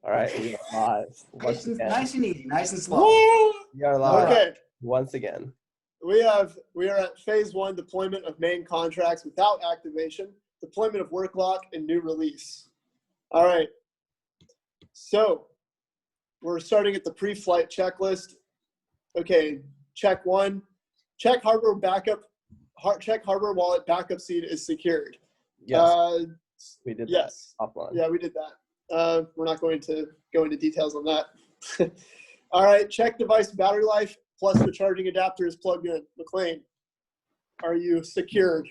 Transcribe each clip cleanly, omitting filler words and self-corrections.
All right, we are live once again. Nice and easy, nice and slow. Woo! We are live Okay. once again. We are at phase 1, deployment of main contracts without activation, deployment of work lock, and new release. All right. So we're starting at the pre-flight checklist. Okay, check 1. Check hardware wallet backup seed is secured. Yes, we did yes. that offline. Yeah, we did that. We're not going to go into details on that. All right, check device battery life plus the charging adapter is plugged in. McLean, are you secured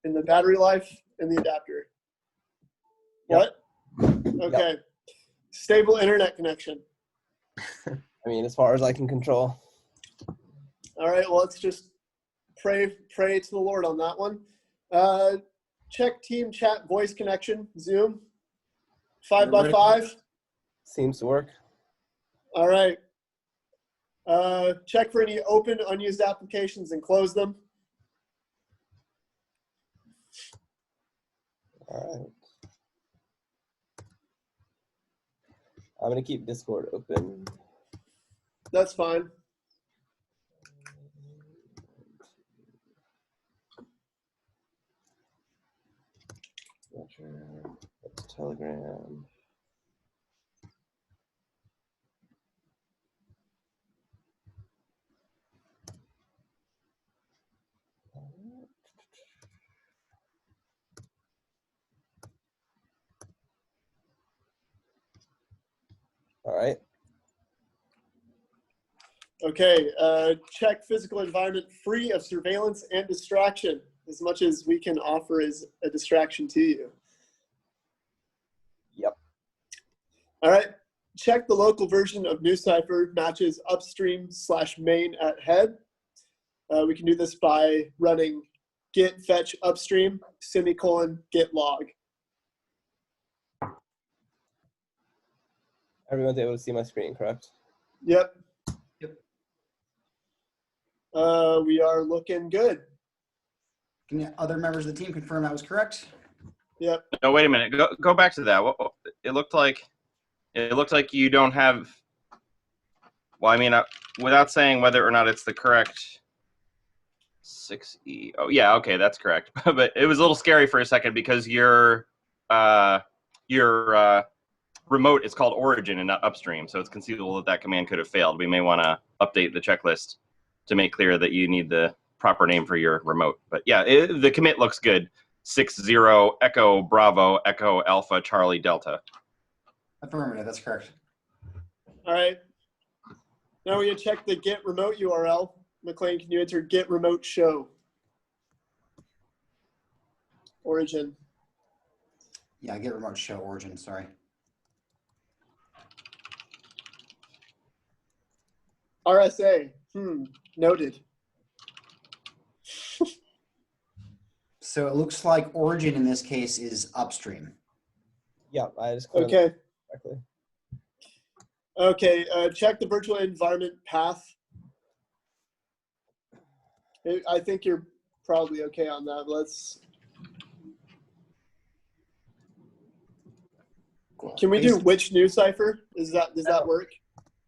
in the battery life and the adapter? Yep. What? Okay. Yep. Stable internet connection. I mean, as far as I can control. All right, well, let's just pray to the Lord on that one. Check team chat voice connection, Zoom. 5x5. Seems to work. All right. Check for any open, unused applications and close them. All right. I'm going to keep Discord open. That's fine. Telegram. All right. Okay, check physical environment free of surveillance and distraction, as much as we can offer as a distraction to you. Yep. All right, check the local version of NuCypher matches upstream/main at head. We can do this by running git fetch upstream, ;git log. Everyone's able to see my screen, correct? Yep. We are looking good. Can the other members of the team confirm that was correct? Yep. No, wait a minute. Go back to that. It looked like you don't have. Well, I mean, without saying whether or not it's the correct 6E. Oh, yeah, okay, that's correct. But it was a little scary for a second because your remote is called origin and not upstream, so it's conceivable that command could have failed. We may want to update the checklist to make clear that you need the proper name for your remote. But yeah, the commit looks good. 60 Echo Bravo Echo Alpha Charlie Delta. Affirmative, that's correct. All right. Now we're going to check the git remote URL. McLean, can you enter git remote show? Origin. Yeah, get remote show origin, sorry. RSA. Noted. So it looks like origin in this case is upstream. Yep, I just clicked Okay. correctly. Okay, check the virtual environment path. I think you're probably okay on that. Let's. Cool. Can we do which NuCypher? Does that work?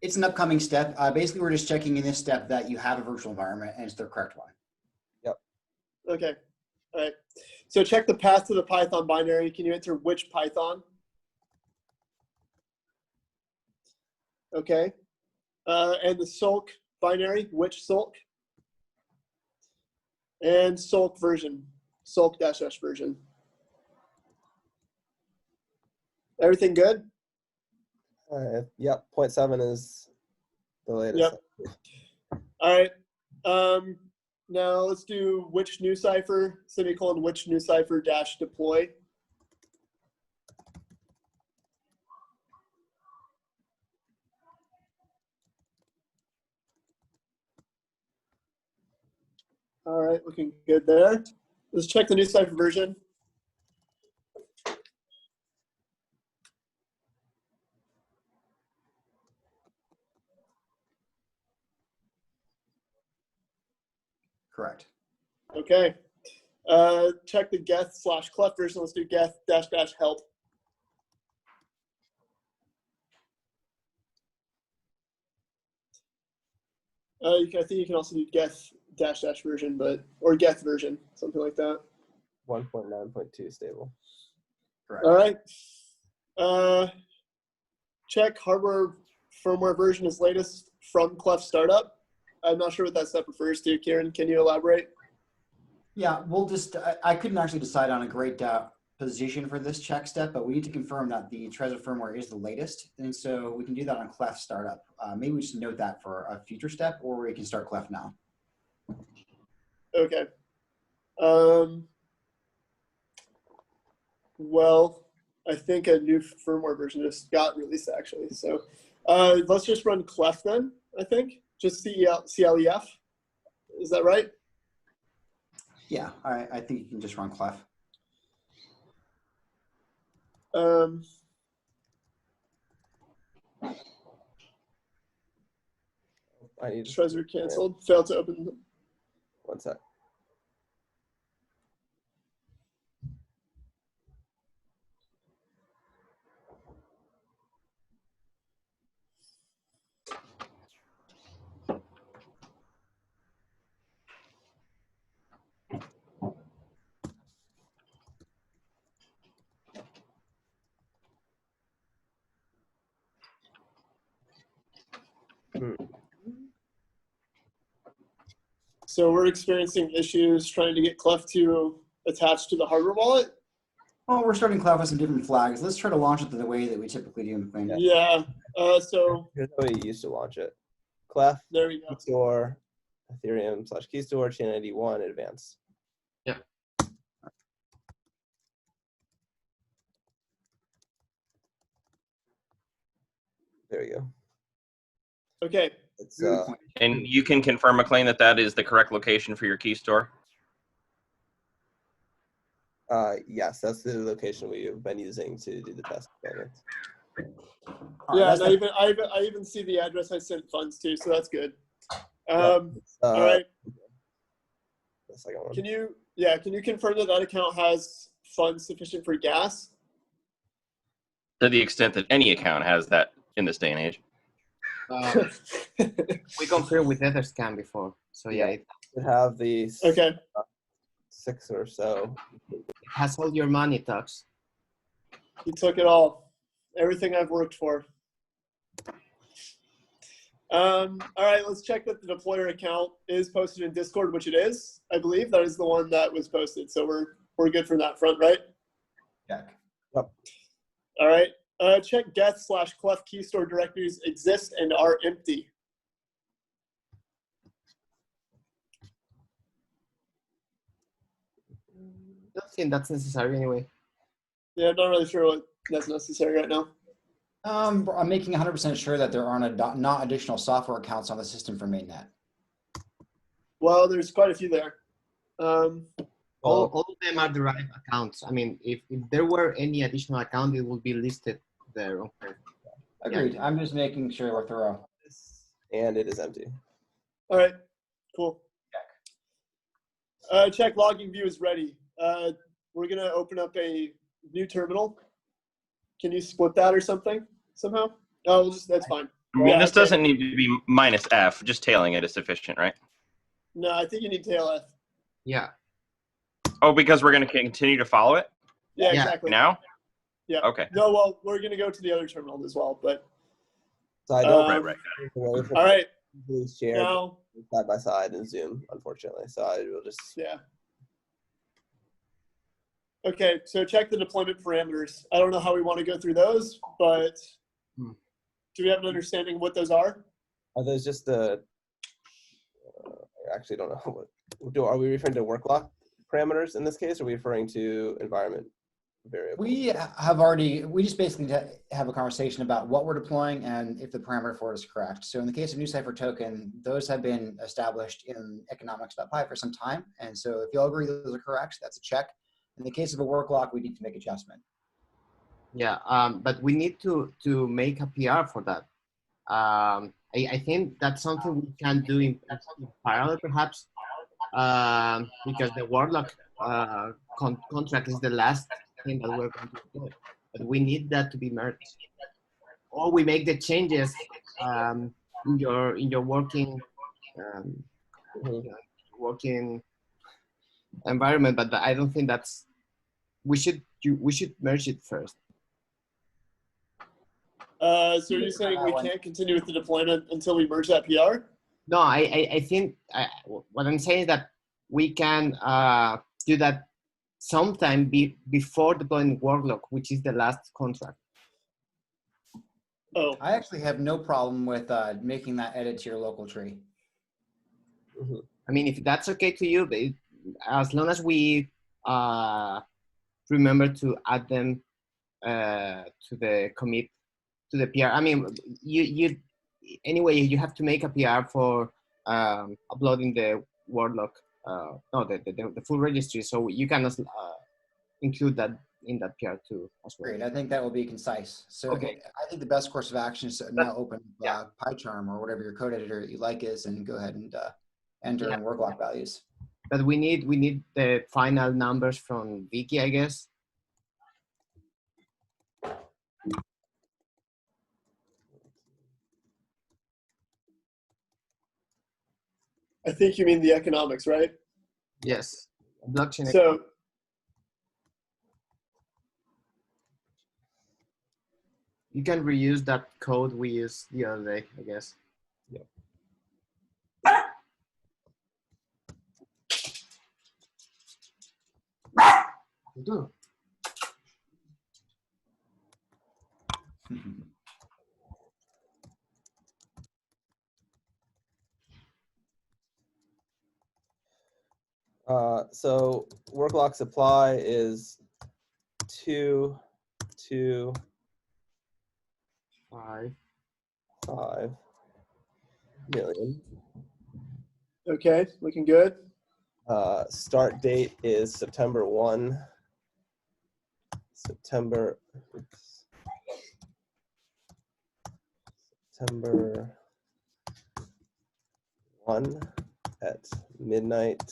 It's an upcoming step. Basically, we're just checking in this step that you have a virtual environment and it's the correct one. Yep. Okay. All right. So check the path to the Python binary. Can you enter which Python? Okay. And the sulk binary, which sulk? And sulk version, sulk -- version. Everything good? Yep, 0.7 is the latest. Yep. All right. Now let's do which NuCypher, which NuCypher -- deploy. All right, looking good there. Let's check the NuCypher version. Correct. Okay. Check the geth/clef version. Let's do geth -- help. I think you can also do geth -- version, or geth version, something like that. 1.9.2 stable. Correct. All right. Check hardware firmware version is latest from Clef startup. I'm not sure what that step refers to. Kieran, can you elaborate? Yeah, we'll just, I couldn't actually decide on a great position for this check step, but we need to confirm that the Trezor firmware is the latest. And so we can do that on Clef startup. Maybe we should note that for a future step, or we can start Clef now. Okay. Well, I think a new firmware version just got released actually. So let's just run Clef then, I think. Just CLEF. Is that right? Yeah, I think you can just run Clef. I need to Trezor canceled. Failed to open. one sec. So we're experiencing issues trying to get Clef to attach to the hardware wallet. Oh, we're starting Clef with some different flags. Let's try to launch it the way that we typically do in Mainnet. Yeah. So Here's the way you used to launch it. Clef, there we go. Keystore, Ethereum / Keystore, Chain91, Advanced. Yeah. There you go. Okay. It's Good point. And you can confirm, McLean, that that is the correct location for your key store? yes, that's the location we've been using to do the test deployments. All right, Yeah, that's and the- I even see the address I sent funds to, so that's good. All All right. The second one. Can you confirm that that account has funds sufficient for gas? To the extent that any account has that in this day and age. We confirmed with Etherscan before, so yeah, Yeah. it You have the Okay. 6 or so. has all your money, Tux. He took it all. Everything I've worked for. All right, let's check that the deployer account is posted in Discord, which it is. I believe that is the one that was posted. So we're good from that front, right? check. All right. Check geth / Clef key store directories exist and are empty. I don't think that's necessary anyway. Yeah, I'm not really sure what that's necessary right now. I'm making 100% sure that there aren't not additional software accounts on the system for Mainnet. Well, there's quite a few there. All of them are the right accounts. I mean, if there were any additional account, it would be listed there. Okay. Agreed. I'm just making sure we're thorough. And it is empty. All right, cool. Check logging view is ready. We're gonna open up a new terminal. Can you split that or something somehow? Oh, that's fine. I mean, Yeah, this okay. doesn't need to be -F. Just tailing it is sufficient, right? No, I think you need tail F. Yeah. Oh, because we're going to continue to follow it Yeah, Yeah. exactly. now? Yeah. Okay. No, well, we're gonna go to the other terminal as well, but So I don't Um, Right. all right. usually share Now, side by side in Zoom, unfortunately. So I will just yeah. Okay, so check the deployment parameters. I don't know how we want to go through those, but Hmm. do we have an understanding of what those are? are those just the I actually don't know what are we referring to work lock parameters in this case, or are we referring to environment variables? We just basically have a conversation about what we're deploying and if the parameter for it is correct. So in the case of NuCypher token, those have been established in economics.py for some time. And so if you all agree those are correct, that's a check. In the case of a work lock, we need to make adjustment. Yeah, but we need to make a PR for that. I think that's something we can do in parallel, perhaps, because the Warlock contract is the last thing that we're going to do. But we need that to be merged, or we make the changes in your working Mhm. working environment, but I don't think that's, we should merge it first. So you're saying we can't continue with the deployment until we merge that PR? No, I think what I'm saying is that we can do that sometime before deploying Worklock, which is the last contract. Oh, I actually have no problem with making that edit to your local tree. Mhm. I mean, if that's okay to you, as long as we remember to add them to the commit, to the PR. I mean, you anyway, you have to make a PR for uploading the Worklock, no, the full registry. So you can include that in that PR too as well. Great, I think that will be concise. So Okay. I think the best course of action is to now open yeah. PyCharm or whatever your code editor you like is, and go ahead and enter Yeah. in Worklock values. But we need the final numbers from Vicky, I guess. I think you mean the economics, right? Yes. Blockchain. So You can reuse that code we used the other day, I guess. Yeah. Do. So Worklock supply is 2.25 5. million. okay, looking good. Start date is September 1. September 1 at midnight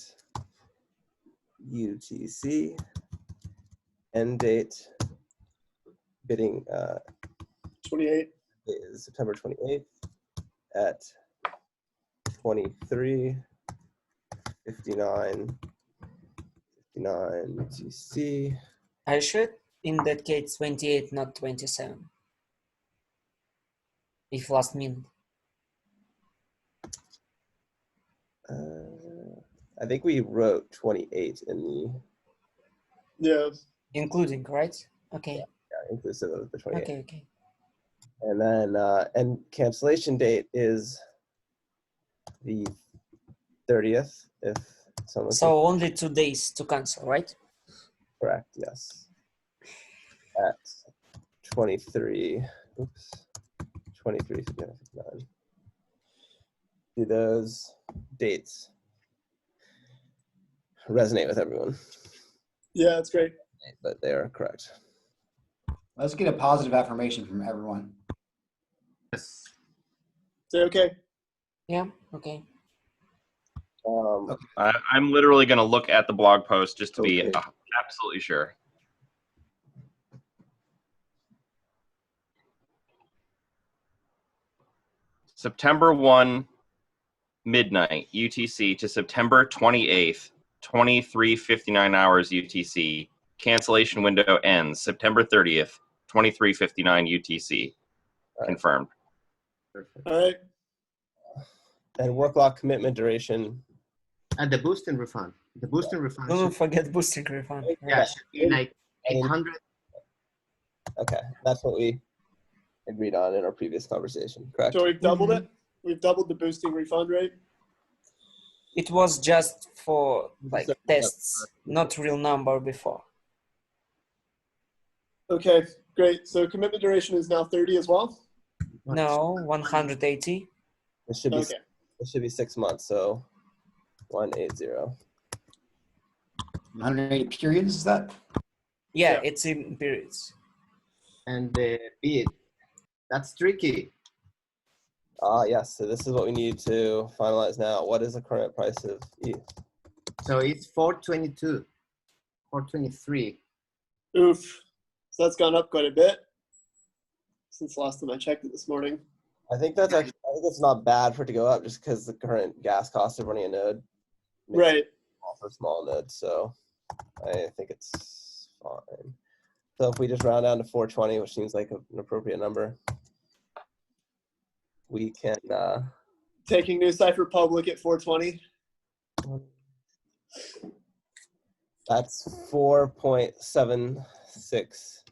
UTC. End date bidding 28. is September 28th at 23:59 UTC. I should, in that case, 28, not 27. If last minute. I think we wrote 28 in the Yeah. Including, right? Okay. yeah, inclusive of the 28. Okay, okay. And then and cancellation date is the 30th, if someone So only 2 days to cancel, right? correct, yes. At 23:59. Do those dates resonate with everyone? Yeah, that's great. But they are correct. Let's get a positive affirmation from everyone. Yes. Say okay. Yeah, okay. I'm literally going to look at the blog post just to be Okay. absolutely sure. September 1, midnight UTC to September 28th, 23:59 hours UTC. Cancellation window ends September 30th, 23:59 UTC. Right. Confirmed. All right. And Worklock commitment duration. And the boosting refund. The boosting refund. Don't forget boosting refund. Yeah, should be like 800. Okay, that's what we agreed on in our previous conversation, correct? So we've doubled it. We've doubled the boosting refund rate. It was just for like So- tests, not real number before. Okay, great. So commitment duration is now 30 as well. No, 180. It should be Okay. it should be 6 months, so 180. 180 periods, is that? Yeah, Yeah. it's in periods. And the bid. That's tricky. Yes, so this is what we need to finalize now. What is the current price of ETH? So it's 422, 423. Oof. So that's gone up quite a bit since last time I checked it this morning. I think that's actually I think it's not bad for it to go up just because the current gas cost of running a node makes Right. it also small nodes. So I think it's fine. So if we just round down to 420, which seems like an appropriate number, we can Taking NuCypher public at 420. that's 4.76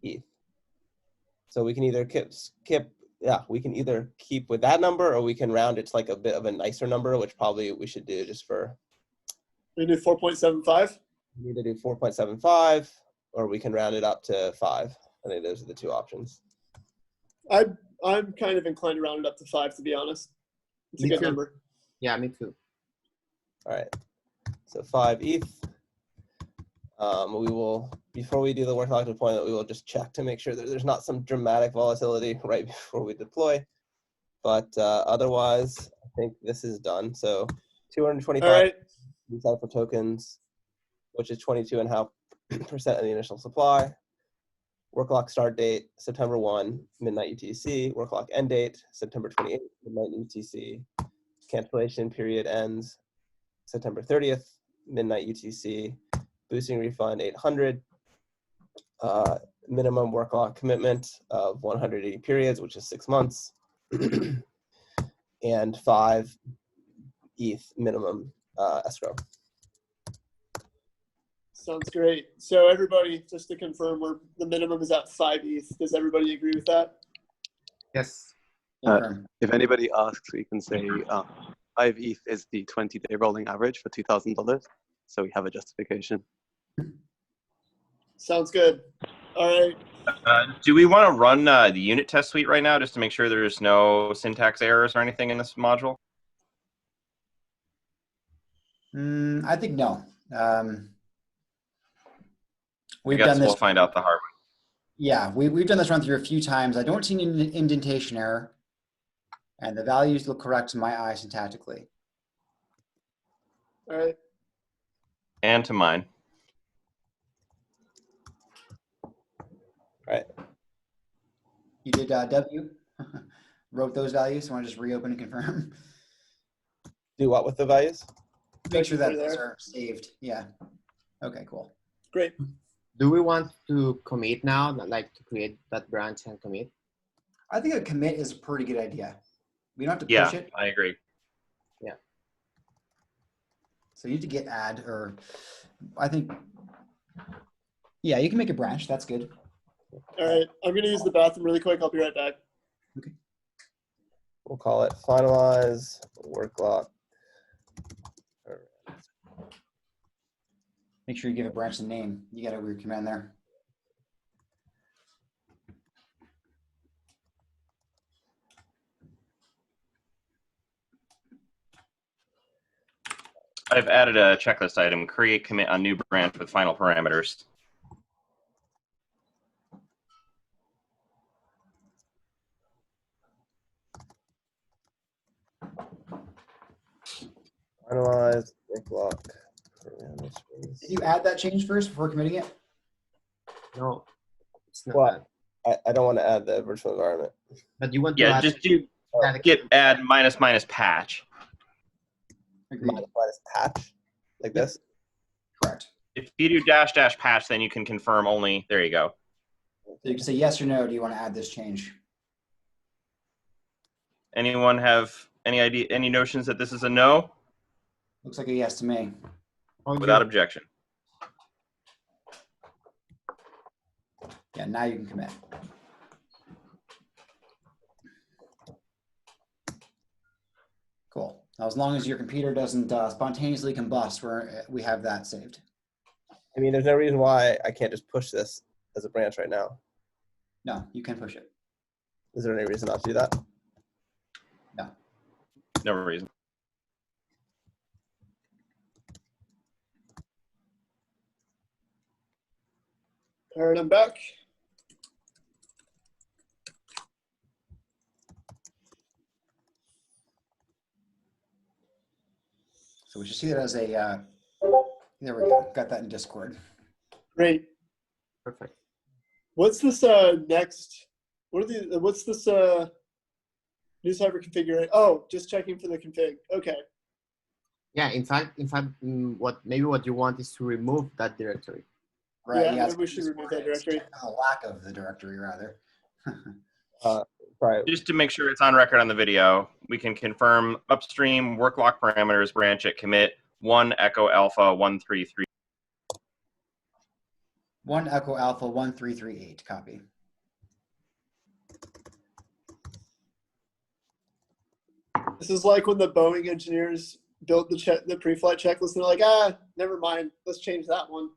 ETH. So we can either we can either keep with that number, or we can round it to like a bit of a nicer number, which probably we should do just for. We do 4.75. We either do 4.75, or we can round it up to 5. I think those are the two options. I'm kind of inclined to round it up to 5, to be honest. It's a Me good too. number. Yeah, me too. All right, so 5 ETH. We will, before we do the work lock deployment, we will just check to make sure that there's not some dramatic volatility right before we deploy. But otherwise, I think this is done. So 225 All right. NuCypher tokens, which is 22.5% of the initial supply. Work lock start date, September 1, midnight UTC. Work lock end date, September 28th, midnight UTC. Cancellation period ends September 30th, midnight UTC. Boosting refund 800. Minimum work lock commitment of 180 periods, which is 6 months. And 5 ETH minimum escrow. Sounds great. So everybody, just to confirm, the minimum is at 5 ETH. Does everybody agree with that? Yes. If anybody asks, we can say 5 ETH is the 20-day rolling average for $2,000. So we have a justification. Sounds good. All right. Do we want to run the unit test suite right now just to make sure there's no syntax errors or anything in this module? I think no. I We've guess done this. we'll find out the hard way. Yeah, we've done this run through a few times. I don't see an indentation error, and the values look correct to my eye syntactically. All right. And to mine. All right. You did W? Wrote those values? Want to just reopen and confirm? Do what with the values? Make sure that They're those there. are saved. Yeah. Okay, cool. Great. Do we want to commit now, like to create that branch and commit? I think a commit is a pretty good idea. We don't have to push Yeah, it. I agree. So you need to git add, or I think, yeah, you can make a branch. That's good. All right. I'm going to use the bathroom really quick. I'll be right back. We'll call it finalize work lock. Make sure you give a branch a name. You got a weird command there. I've added a checklist item, create commit on new branch with final parameters. Finalize work lock. Did you add that change first before committing it? No, it's not. What? That. I don't want to add the virtual environment. But you want to Yeah, add just do that git add minus patch. Agreed. Minus patch, like this. Correct. If you do dash patch, then you can confirm only. There you go. So you can say yes or no. Do you want to add this change? Anyone have any idea, any notions that this is a no? Looks like a yes to me. Without objection. Yeah, now you can commit. Cool. Now, as long as your computer doesn't spontaneously combust, we have that saved. I mean, there's no reason why I can't just push this as a branch right now. No, you can push it. Is there any reason not to do that? No. No reason. All right, I'm back. So we should see that as a, there we go. Got that in Discord. Great. Perfect. What's this next? What's this NuCypher configuration. Oh, just checking for the config. Okay. Yeah, in fact, what you want is to remove that directory. Right. Yeah, Yeah. maybe we should remove that directory. The lack of the directory, rather. Right. Just to make sure it's on record on the video, we can confirm upstream work lock parameters branch at commit 1 echo alpha 133. 1 echo alpha 1338. Copy. This is like when the Boeing engineers built the pre-flight checklist and they're like, never mind, let's change that one.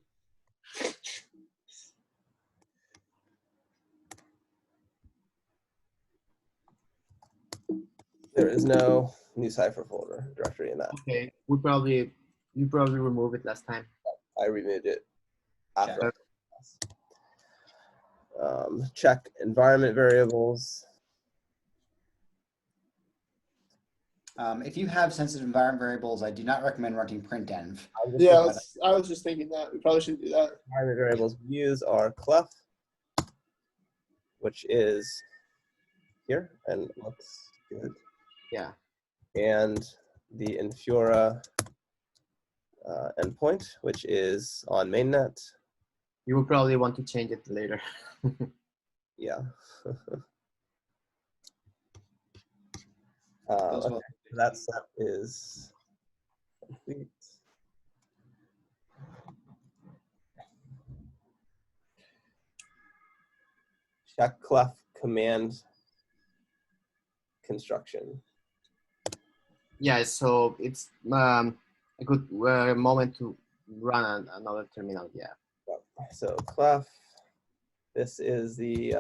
There is no NuCypher folder directory in that. Okay, you probably removed it last time. I removed it after. Check environment variables. If you have sensitive environment variables, I do not recommend running printenv. Yeah, I was just thinking that. We probably shouldn't do that. Environment variables we use are clef, which is here and looks good. Yeah. And the Infura endpoint, which is on mainnet. You will probably want to change it later. Yeah. Okay. That step is complete. Check clef command construction. Yeah, so it's a good moment to run another terminal. Yeah. So clef, this is the,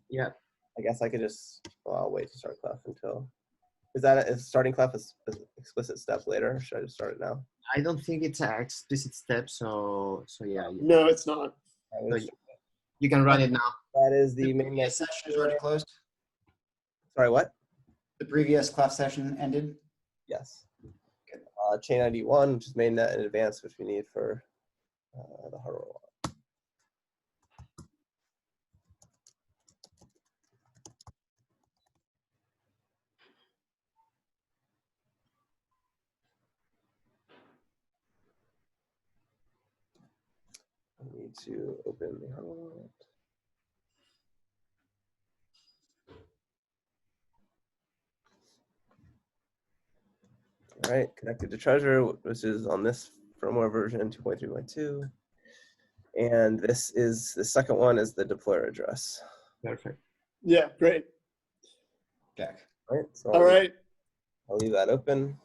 Yeah. I guess I could just, well, I'll wait to start clef until, is starting clef an explicit step later? Or should I just start it now? I don't think it's an explicit step, so yeah. No, it's not. So you can run it now. That is the The mainnet. previous session is already closed. Sorry, what? The previous clef session ended. Yes. Chain ID 1, which is mainnet in advance, which we need for the hardware wallet. I need to open the hardware wallet. All right, connected to Treasure, which is on this firmware version 2.3.2. And this is the second one is the deployer address. Perfect. Yeah, great. Check. All right, so All right. I'll leave that open.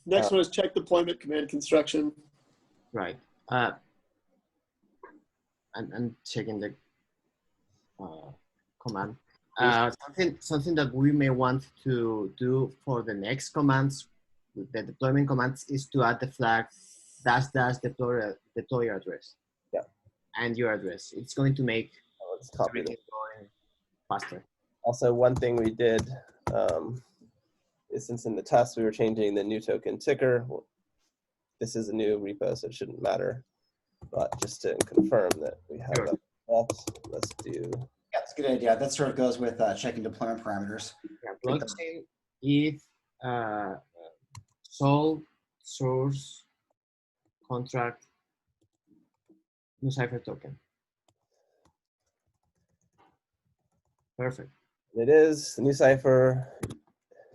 Next one is check deployment command construction. Right. I'm checking the command. Something that we may want to do for the next commands, with the deployment commands, is to add the flag -- deployer address. Yeah. And your address. It's going to make Let's copy everything going faster. Also, one thing we did is since in the test we were changing the new token ticker. This is a new repo, so it shouldn't matter. But just to confirm that we have Sure. that vault, let's do. Yeah, that's a good idea. That sort of goes with checking deployment parameters. Yeah, blockchain is sole source contract NuCypher token. Perfect. It is NuCypher,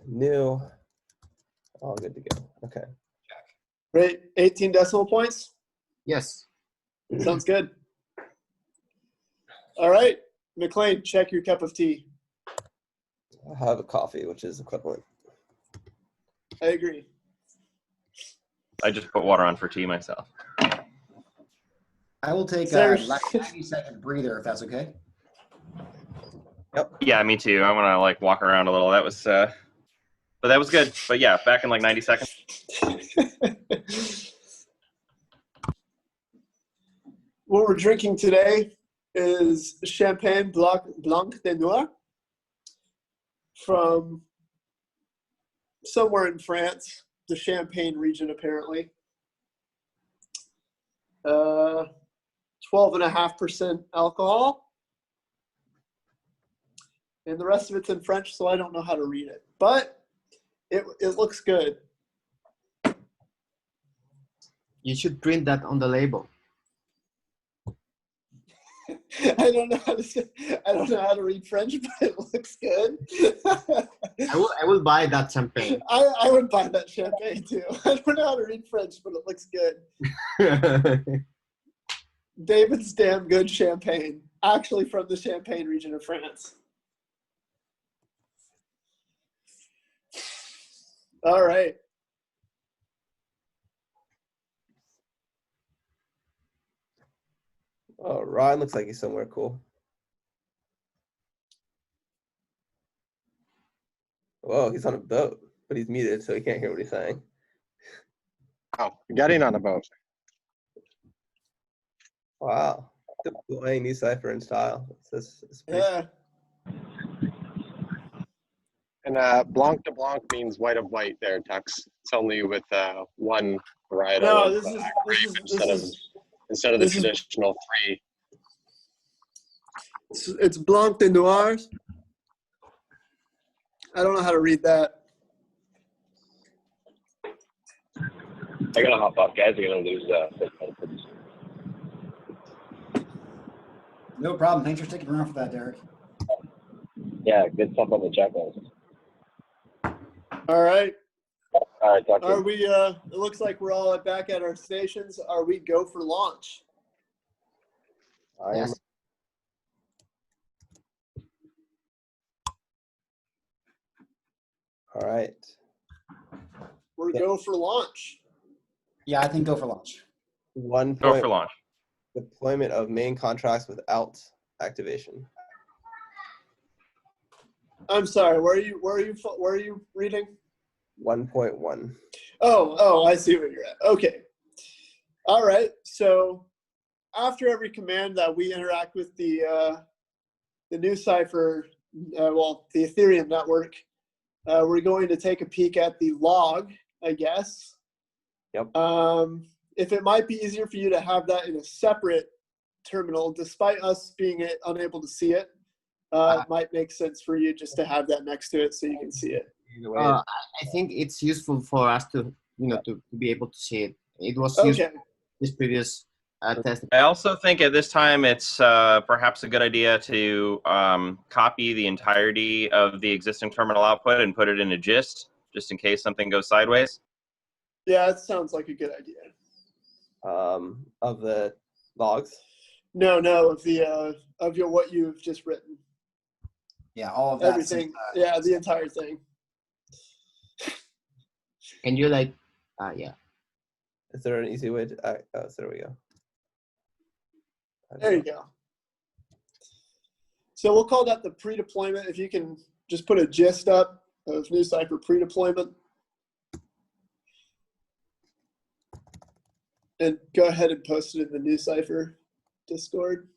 new, all good to go. Okay. Great. 18 decimal points. Yes. Sounds good. All right. McLean, check your cup of tea. I have a coffee, which is equivalent. I agree. I just put water on for tea myself. I will take a Sarah. 90-second breather if that's okay. Yeah, me too. I want to like walk around a little. That was, but that was good. But yeah, back in like 90 seconds. What we're drinking today is Champagne Blanc de Noir from somewhere in France, the Champagne region apparently. 12.5% alcohol. and the rest of it's in French, so I don't know how to read it. But it looks good. You should print that on the label. I don't know how to read French, but it looks good. I will buy that champagne. I would buy that champagne too. I don't know how to read French, but it looks good. David's damn good champagne, actually from the Champagne region of France. All right. Oh, Ryan looks like he's somewhere cool. Whoa, he's on a boat, but he's muted, so he can't hear what he's saying. Oh, getting on a boat. Wow. Typical NuCypher in style. Yeah. And blanc de blanc means white of white there, Tux. It's only with one varietal. No, of, this instead of the this is- traditional three. It's Blanc de Noirs. I don't know how to read that. I gotta hop off, guys. I'm gonna lose No problem. Thanks for sticking around for that, Derek. Yeah, good stuff on the checklist. All right. All right, talk to Are you. we? It looks like we're all back at our stations. Are we go for launch? I am. Yes. All right. We're Yeah. go for launch. Yeah, I think go for launch. 1 Go point for launch. deployment of main contracts without activation. I'm sorry. Where are you reading? 1.1. Oh, I see where you're at. Okay. All right. So after every command that we interact with the NuCypher, the Ethereum network, we're going to take a peek at the log, I guess. Yep. If it might be easier for you to have that in a separate terminal, despite us being unable to see it, it might make sense for you just to have that next to it so you can see it. Either way, I think it's useful for us to be able to see it. It was used Okay. this previous test. I also think at this time it's perhaps a good idea to copy the entirety of the existing terminal output and put it in a gist, just in case something goes sideways. Yeah, that sounds like a good idea. of the logs. No, of what you've just written. Yeah, all of that. Everything. Yeah, the entire thing. Can you yeah. Is there an easy way to? Oh, so there we go. There you go. So we'll call that the pre-deployment. If you can just put a gist up of NuCypher pre-deployment. And go ahead and post it in the NuCypher Discord.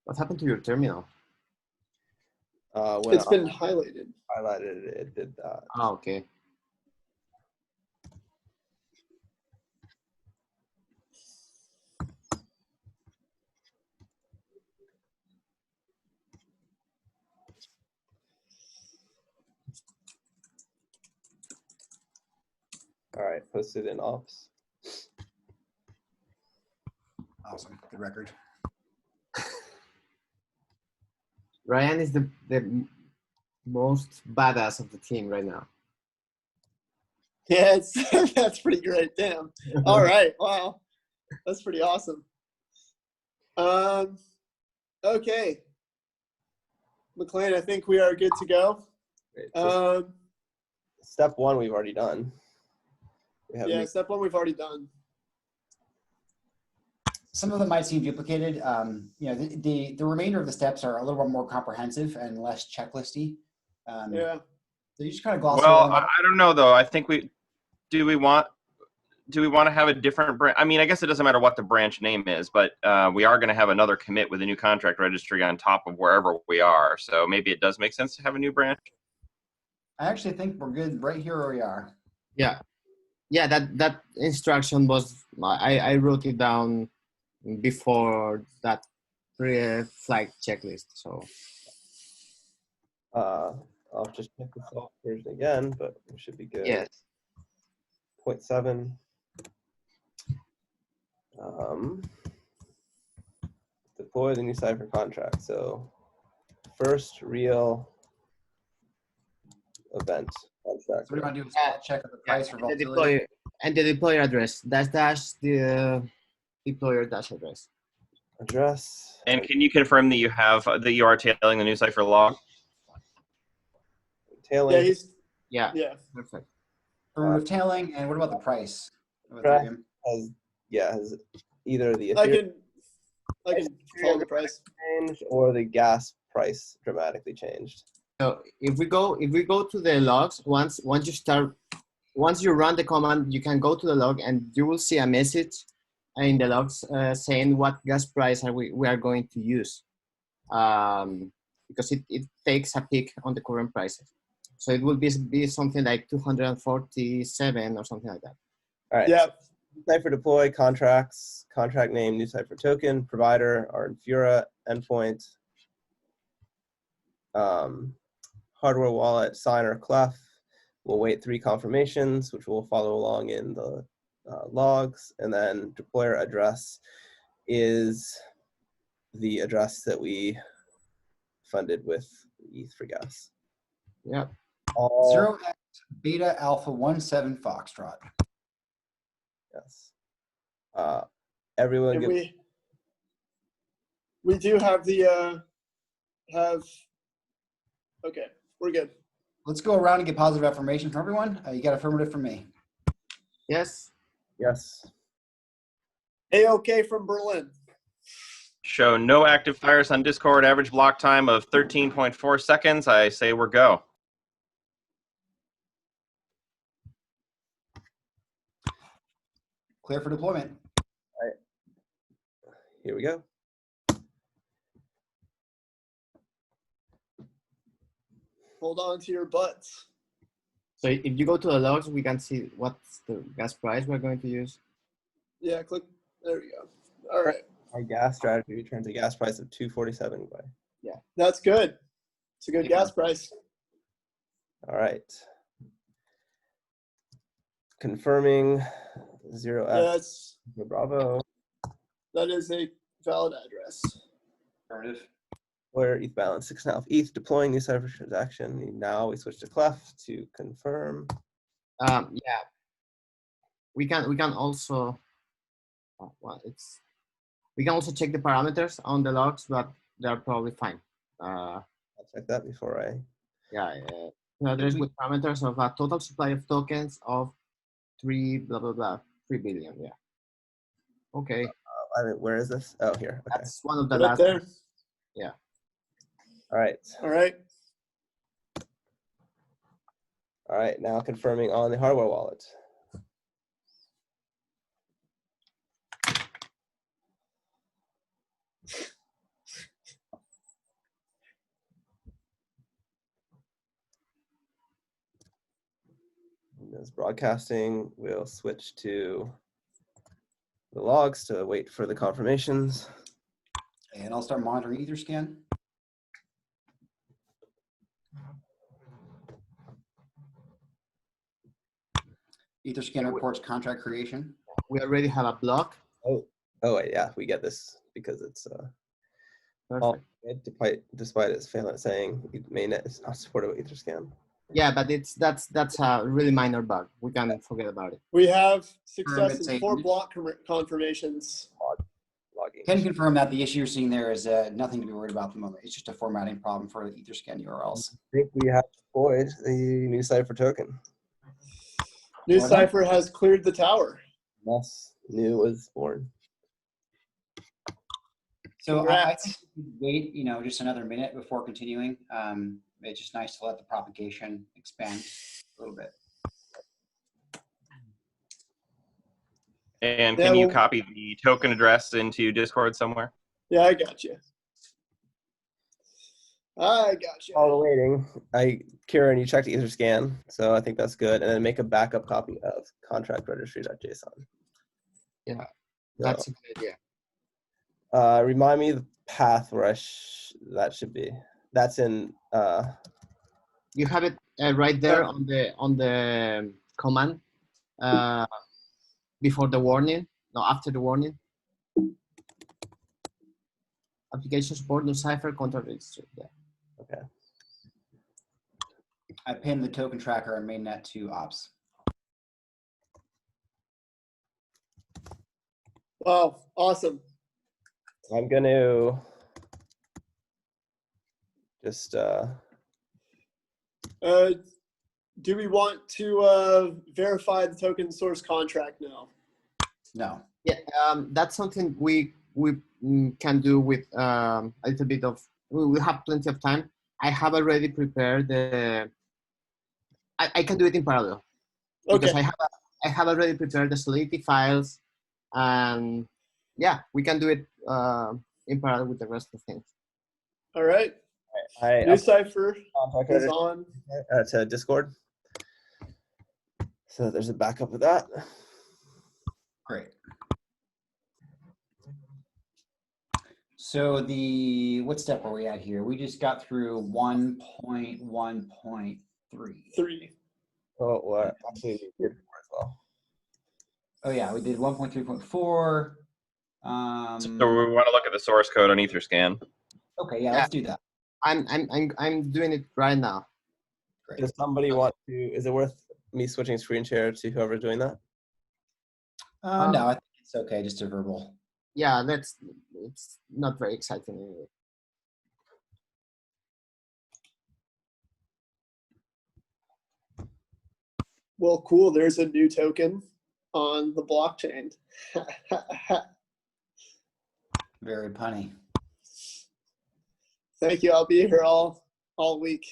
What happened to your terminal? When It's been highlighted. highlighted, it did that. Oh, okay. All right, posted in ops. Awesome. Good record. Ryan is the most badass of the team right now. Yeah, that's pretty great. Damn. All right. Wow. That's pretty awesome. Okay. McLean, I think we are good to go. Great. So Um, step one, we've already done. We have yeah, step one we've already done. Some of them might seem duplicated. The remainder of the steps are a little bit more comprehensive and less checklisty. Yeah. So you just kind of gloss Well, over them. I don't know though. I think do we want to have a different branch? I mean, I guess it doesn't matter what the branch name is, but we are going to have another commit with a new contract registry on top of wherever we are. So maybe it does make sense to have a new branch. I actually think we're good right here where we are. Yeah. Yeah, that instruction was, I wrote it down before that pre-flagged checklist. So I'll just check the soft version again, but it should be good. yes, 0.7. Deploy the NuCypher contract. So first real event contract. So what do you want to do is spot check of the price for and the volatility. deployer and the deployer address dash the deployer dash address. Address. And can you confirm that you are tailing the NuCypher log? Tailing. Yeah, Yeah. perfect. For tailing, and what about the price of Right. Ethereum? Has either the I Ethereum can call the price. changed or the gas price dramatically changed. So if we go to the logs, once you run the command, you can go to the log and you will see a message in the logs saying what gas price we are going to use, because it takes a peek on the current prices. So it will be something like 247 or something like that. All right. Yeah. NuCypher deploy contracts, contract name, NuCypher token, provider, our Infura endpoint, hardware wallet, signer, Clef. We'll wait 3 confirmations, which will follow along in the logs, and then deployer address is the address that we funded with ETH for gas. Yeah. 0x beta alpha 17 Foxtrot. Yes. Everyone And give we do have the okay, we're good. Let's go around and get positive affirmation from everyone. You got affirmative from me. Yes. yes. A-OK from Berlin. Show no active fires on Discord. Average block time of 13.4 seconds. I say we're go. Clear for deployment. All right. Here we go. Hold on to your butts. So if you go to the logs, we can see what's the gas price we're going to use. Yeah, click. There we go. All right. Our gas strategy returns a gas price of 247. That's good. It's a good gas price. All right. Confirming 0x. Yes, Bravo. that is a valid address. Affirmative. Where ETH balance 6.5 ETH deploying NuCypher transaction. Now we switch to Clef to confirm. Yeah. We can also we can also check the parameters on the logs, but they're probably fine. I'll check that before I. Yeah. Address with parameters of a total supply of tokens of 3 billion. Yeah. Okay. Where is this? Oh, here. Okay. That's one of the Right last. there. Yeah. All right. All right. All right. Now confirming on the hardware wallet. As broadcasting, we'll switch to the logs to wait for the confirmations. And I'll start monitoring Etherscan. Etherscan reports contract creation. We already have a block. Oh, yeah, we get this because it's Perfect. despite its failing saying Mainnet is not supported with Etherscan. Yeah, but that's a really minor bug. We can forget about it. We have success It's in a- 4 block confirmations. Logging. Can confirm that the issue you're seeing there is nothing to be worried about at the moment. It's just a formatting problem for the Etherscan URLs. I think we have deployed the NuCypher token. NuCypher has cleared the tower. Yes, new was born. So I Congrats. think we should wait, just another minute before continuing. It's just nice to let the propagation expand a little bit. And Yeah, can you well- copy the token address into Discord somewhere? Yeah, I got you. I got you. While we're waiting, Kieran, you checked Etherscan, so I think that's good. And then make a backup copy of contract registry.json. Yeah, So, that's a good idea. remind me the path where that should be. That's in. You have it right there on the command before the warning. No, after the warning. Application support, NuCypher, contract registry. Yeah. Okay. I pinned the token tracker and mainnet to ops. Wow, awesome. I'm going to just. Do we want to verify the token source contract now? No. Yeah, that's something we can do with a little bit of. We have plenty of time. I have already prepared the. I can do it in parallel because Okay. I have already prepared the Solidity files, and yeah, we can do it in parallel with the rest of the things. All right. I NuCypher contract is on. to Discord. So there's a backup of that. Great. So what step are we at here? We just got through 1.1.3. 3. Oh, what? Actually, we did 4 as well. Oh yeah, we did 1.3.4. So we want to look at the source code on Etherscan. Okay, yeah, let's do that. I'm doing it right now. Great. Does somebody want to? Is it worth me switching screen share to whoever's doing that? No, I think it's okay, just a verbal. Yeah, it's not very exciting anyway. Well, cool. There's a new token on the blockchain. Very punny. Thank you. I'll be here all week.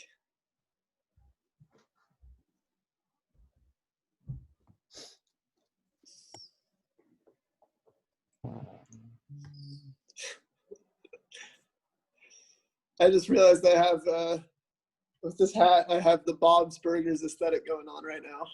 I just realized I have, with this hat, I have the Bob's Burgers aesthetic going on right now.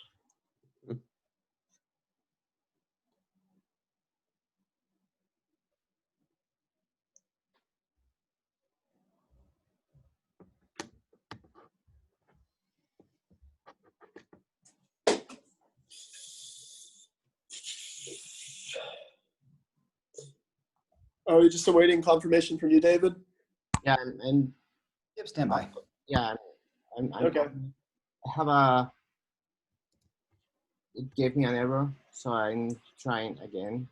Are we just awaiting confirmation from you, David? Yeah, and Yep, stand by. yeah, I'm Okay. I have it gave me an error, so I'm trying again.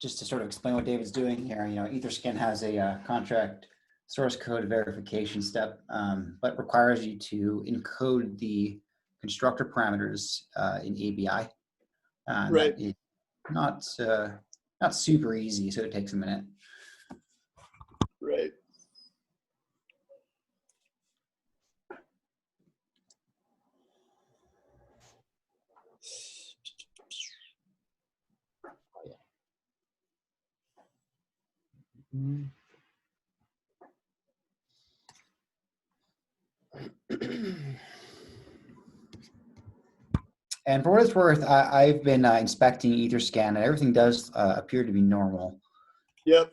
Just to sort of explain what David's doing here, Etherscan has a contract source code verification step, but requires you to encode the constructor parameters in ABI. Right. That is not super easy, so it takes a minute. Right. And for what it's worth, I've been inspecting Etherscan, and everything does appear to be normal. Yep.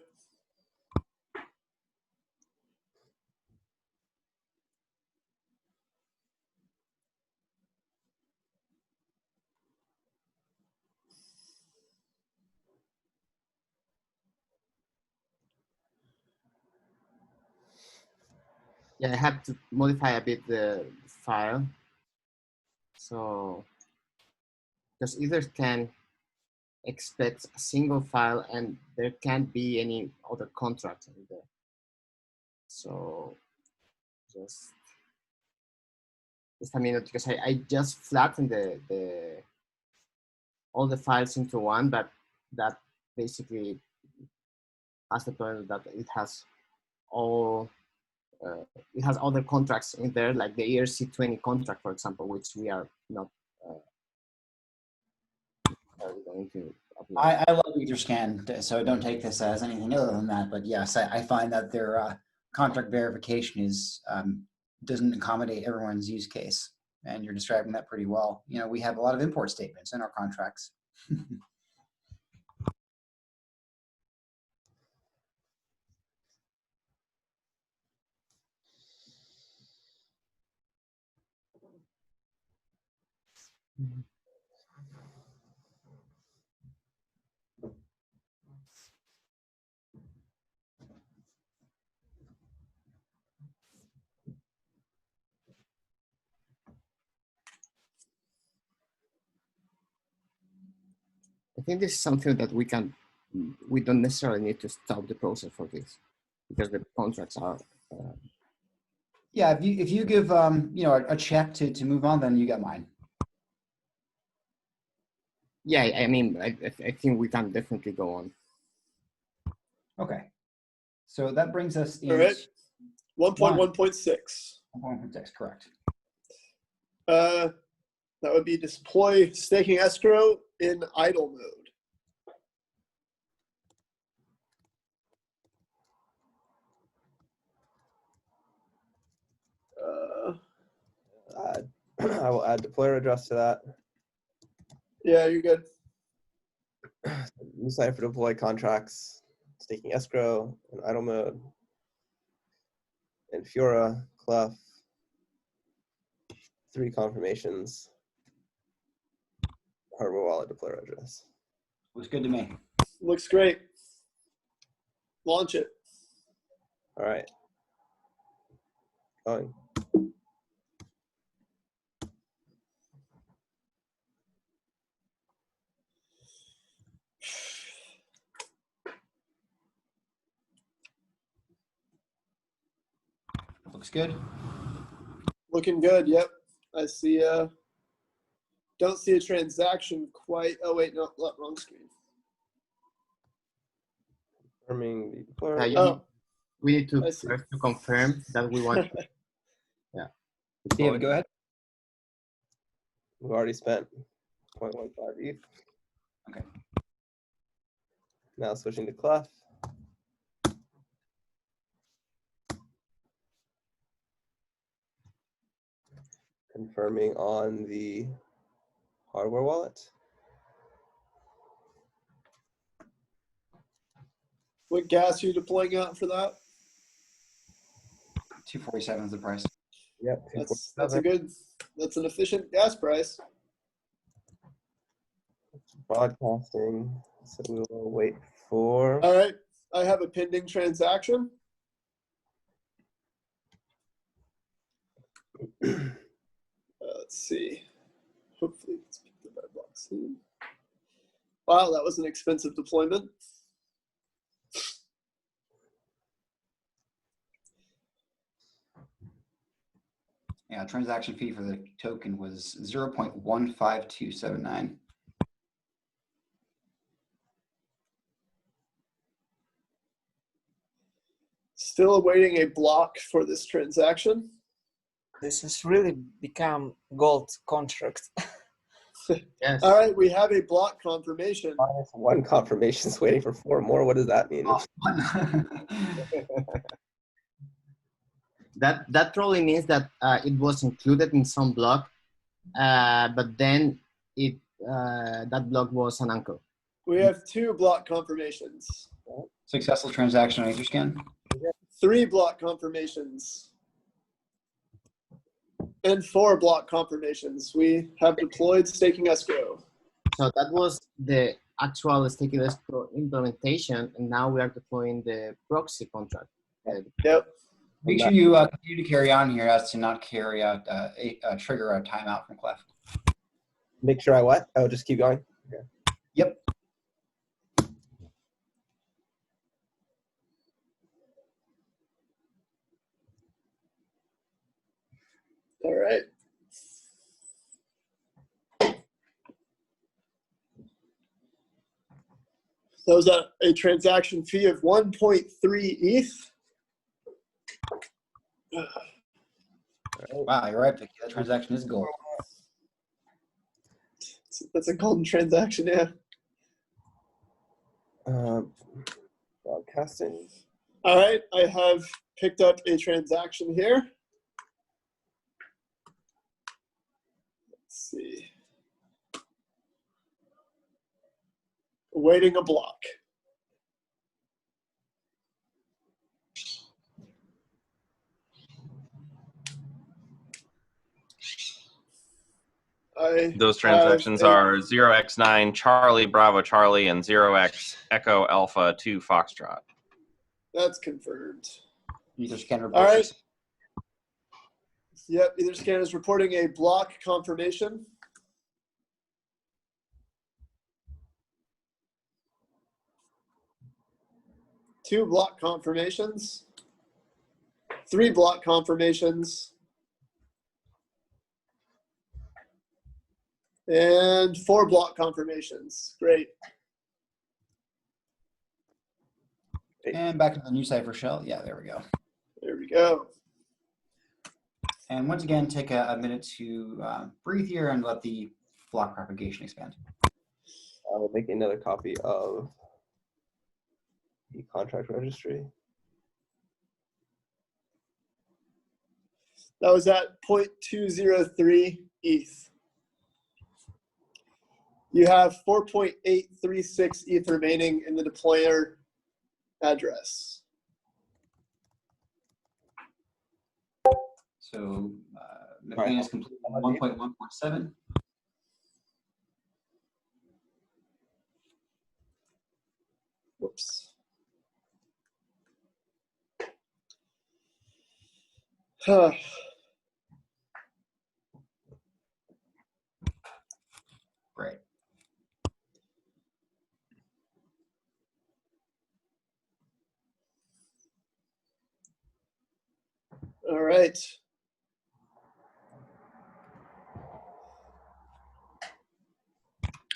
Yeah, I have to modify a bit the file. So, because Etherscan expects a single file and there can't be any other contracts in there. So, just a minute, because I just flattened all the files into one, but that basically has the problem that it has all it has other contracts in there, like the ERC20 contract, for example, which we are not going to apply. I love Etherscan, so don't take this as anything other than that. But yes, I find that their contract verification is doesn't accommodate everyone's use case. and you're describing that pretty well. You know, we have a lot of import statements in our contracts. I think this is something that we don't necessarily need to stop the process for this because the contracts are. Yeah, if you give you know, a check to move on, then you get mine. Yeah, I mean, I think we can definitely go on. Okay. So that brings us All right. into 1.1.6. 1.6, correct. That would be deploy staking escrow in idle mode. I will add deployer address to that. Yeah, you're good. NuCypher deploy contracts, staking escrow in idle mode, and Fiora, Clef, 3 confirmations, hardware wallet deployer address. Looks good to me. Looks great. Launch it. All right. Going. Looks good. Looking good. Yep. I see. Don't see a transaction quite. Oh wait, no, wrong screen. Confirming the deployer. Oh, We need to I see. first to confirm that we want. Yeah. David, go ahead. We've already spent 0.15 ETH. Okay. Now switching to Clef. Confirming on the hardware wallet. What gas are you deploying out for that? 247 is the price. Yep. That's a good. That's an efficient gas price. Broadcasting. So we will wait for. All right. I have a pending transaction. Let's see. Hopefully it's picked up by block soon. Wow, that was an expensive deployment. Yeah, transaction fee for the token was 0.15279. Still awaiting a block for this transaction. This has really become gold contract. Yes. All right, we have a block confirmation. -1 confirmation is waiting for 4 more. What does that mean? That probably means that it was included in some block, but then that block was an anchor. We have 2 block confirmations. Successful transaction on Etherscan. 3 block confirmations. And 4 block confirmations. We have deployed staking escrow. So that was the actual staking escrow implementation, and now we are deploying the proxy contract. Yep. Make sure you continue to carry on here as to not carry out trigger a timeout from Clef. Make sure I what? Oh, just keep going. Okay. Yep. All right. So was that a transaction fee of 1.3 ETH? Wow, you're right, Vicky. That transaction is gold. That's a golden transaction, yeah. Broadcasting. All right, I have picked up a transaction here. see. Awaiting a block. Those transactions are 0x9 Charlie Bravo Charlie and 0x Echo Alpha 2 Foxtrot. That's confirmed. Etherscan All right. reports. Yep, Etherscan is reporting a block confirmation. Two block confirmations. Three block confirmations. And four block confirmations. Great. And back to the NuCypher shell. Yeah, there we go. There we go. And once again, take a minute to breathe here and let the block propagation expand. I will make another copy of the contract registry. That was at 0.203 ETH. You have 4.836 ETH remaining in the deployer address. So the plan is complete on 1.1.7. Whoops. Great. All right.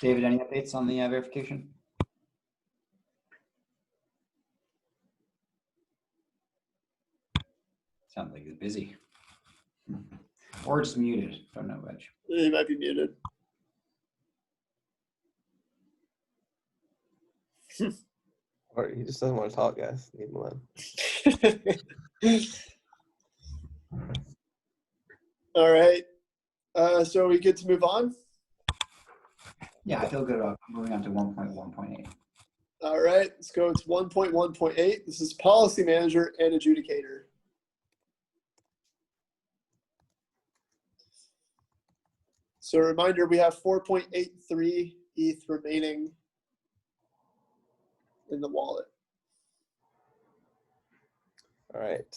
David, any updates on the verification? Sounds like he's busy. Or just muted. Don't know which. He might be muted. Or he just doesn't want to talk, guys. Leave him alone. All right. So are we good to move on? Yeah, I feel good about moving on to 1.1.8. All right. Let's go to 1.1.8. This is policy manager and adjudicator. So a reminder, we have 4.83 ETH remaining in the wallet. All right.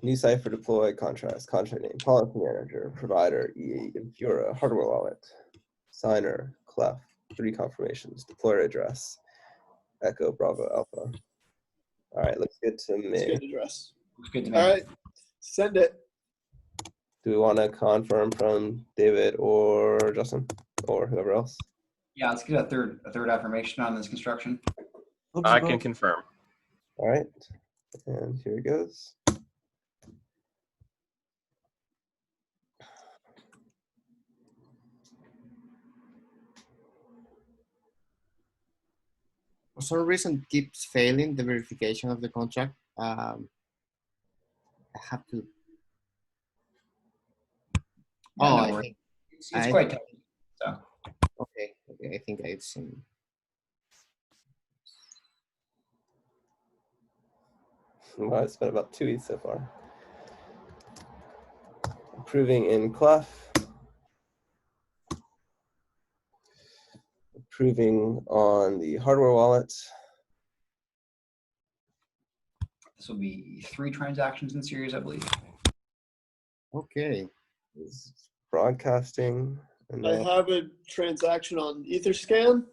NuCypher deploy contracts, contract name, policy manager, provider, EA, Impura, hardware wallet, signer, Clef, 3 confirmations, deployer address, Echo, Bravo, Alpha. All right, looks good to It's me. good address. Looks good to me. All right. Send it. Do we want to confirm from David or Justin or whoever else? Yeah, let's get a third affirmation on this construction. I can confirm. All right, and here it goes. For some reason, keeps failing the verification of the contract. I have to. Yeah, Oh, no I worries. think. It's quite tough. So. Okay, I think I've seen. Well, it's been about 2 weeks so far. Approving in Clef. Approving on the hardware wallet. This will be 3 transactions in series, I believe. Okay. Is broadcasting. And I have a transaction on Etherscan.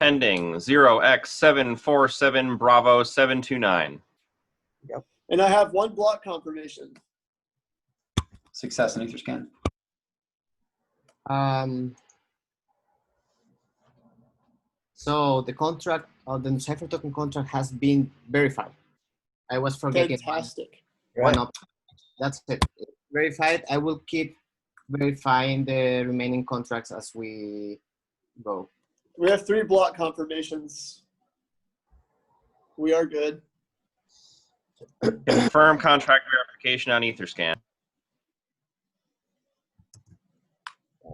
Pending 0x747 Bravo 729. Yep. And I have 1 block confirmation. Success in Etherscan. So the contract, the NuCypher token contract has been verified. I was forgetting. Fantastic. One up. That's it. Verified. I will keep verifying the remaining contracts as we go. We have 3 block confirmations. We are good. Confirm contract verification on Etherscan.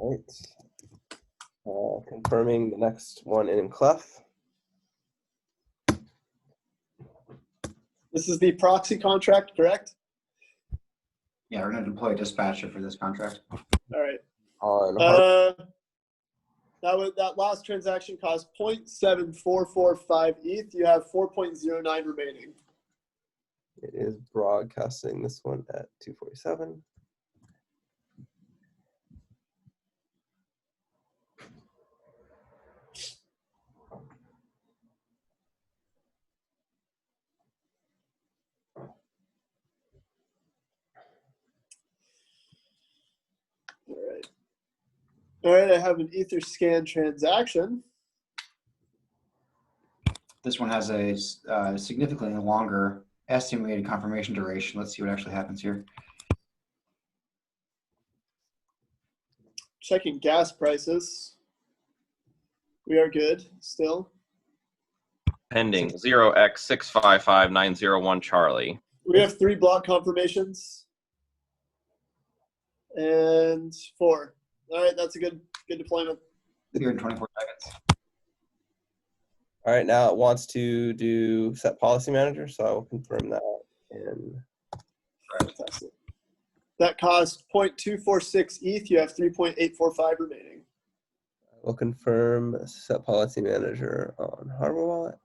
All right. Confirming the next one in Clef. This is the proxy contract, correct? Yeah, we're going to deploy a dispatcher for this contract. All right. On That last transaction cost 0.7445 ETH. You have 4.09 remaining. it is broadcasting this one at 247. All right, I have an Etherscan transaction. This one has a significantly longer estimated confirmation duration. Let's see what actually happens here. Checking gas prices. We are good still. Pending 0x655901 Charlie. We have 3 block confirmations and 4. All right, that's a good deployment. Here in 24 seconds. All right, now it wants to do set policy manager, so I will confirm that. And Fantastic. That cost 0.246 ETH. You have 3.845 remaining. I will confirm set policy manager on Hardware Wallet.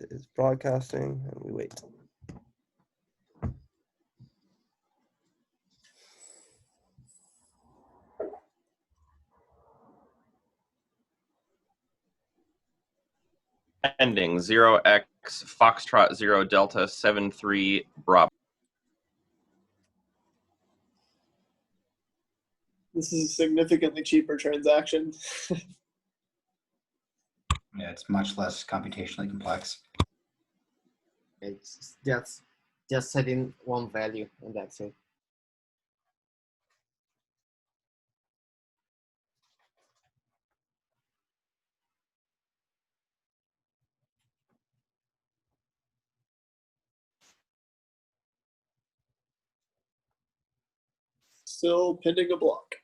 It is broadcasting, and we wait. Pending 0x Foxtrot 0 Delta 73 Bravo. This is a significantly cheaper transaction. Yeah, it's much less computationally complex. It's just setting one value, and that's it. Still pending a block.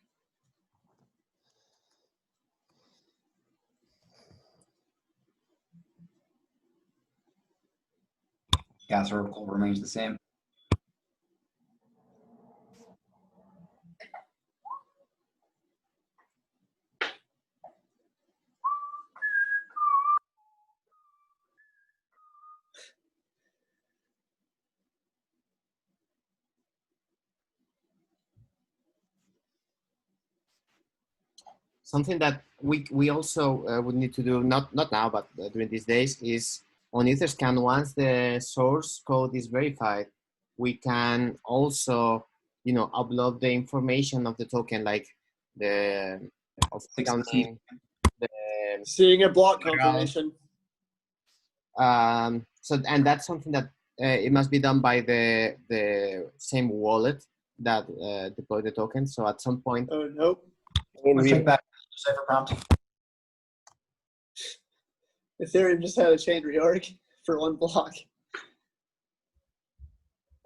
Gas oracle remains the same. Something that we also would need to do, not now, but during these days, is on Etherscan, once the source code is verified, we can also, upload the information of the token, like the of counting, the Seeing a block confirmation. and that's something that it must be done by the same wallet that deployed the token. So at some point, Oh, nope. Let's check back NuCypher prompt. Ethereum just had a chain reorg for 1 block.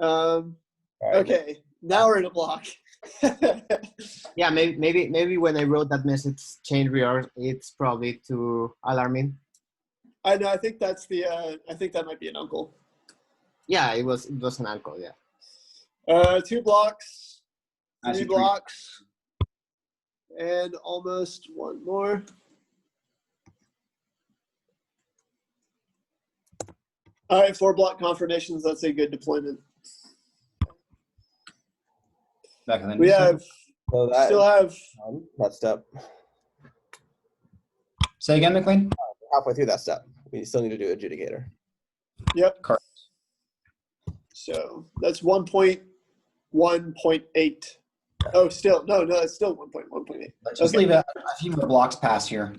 Okay, now we're in a block. yeah, maybe when I wrote that message chain reorg, it's probably too alarming. I know. I think that's the. I think that might be an uncle. Yeah, it was an uncle. Yeah. 2 blocks, I see 3 3. blocks, and almost 1 more. All right, 4 block confirmations. That's a good deployment. Back in the We NuCypher. have So that still have. that step. Say again, McLean? Halfway through that step, we still need to do adjudicator. Yep. Correct. So that's 1.1.8. Oh, still no, it's still 1.1.8. Let's just Okay. leave a few more blocks pass here.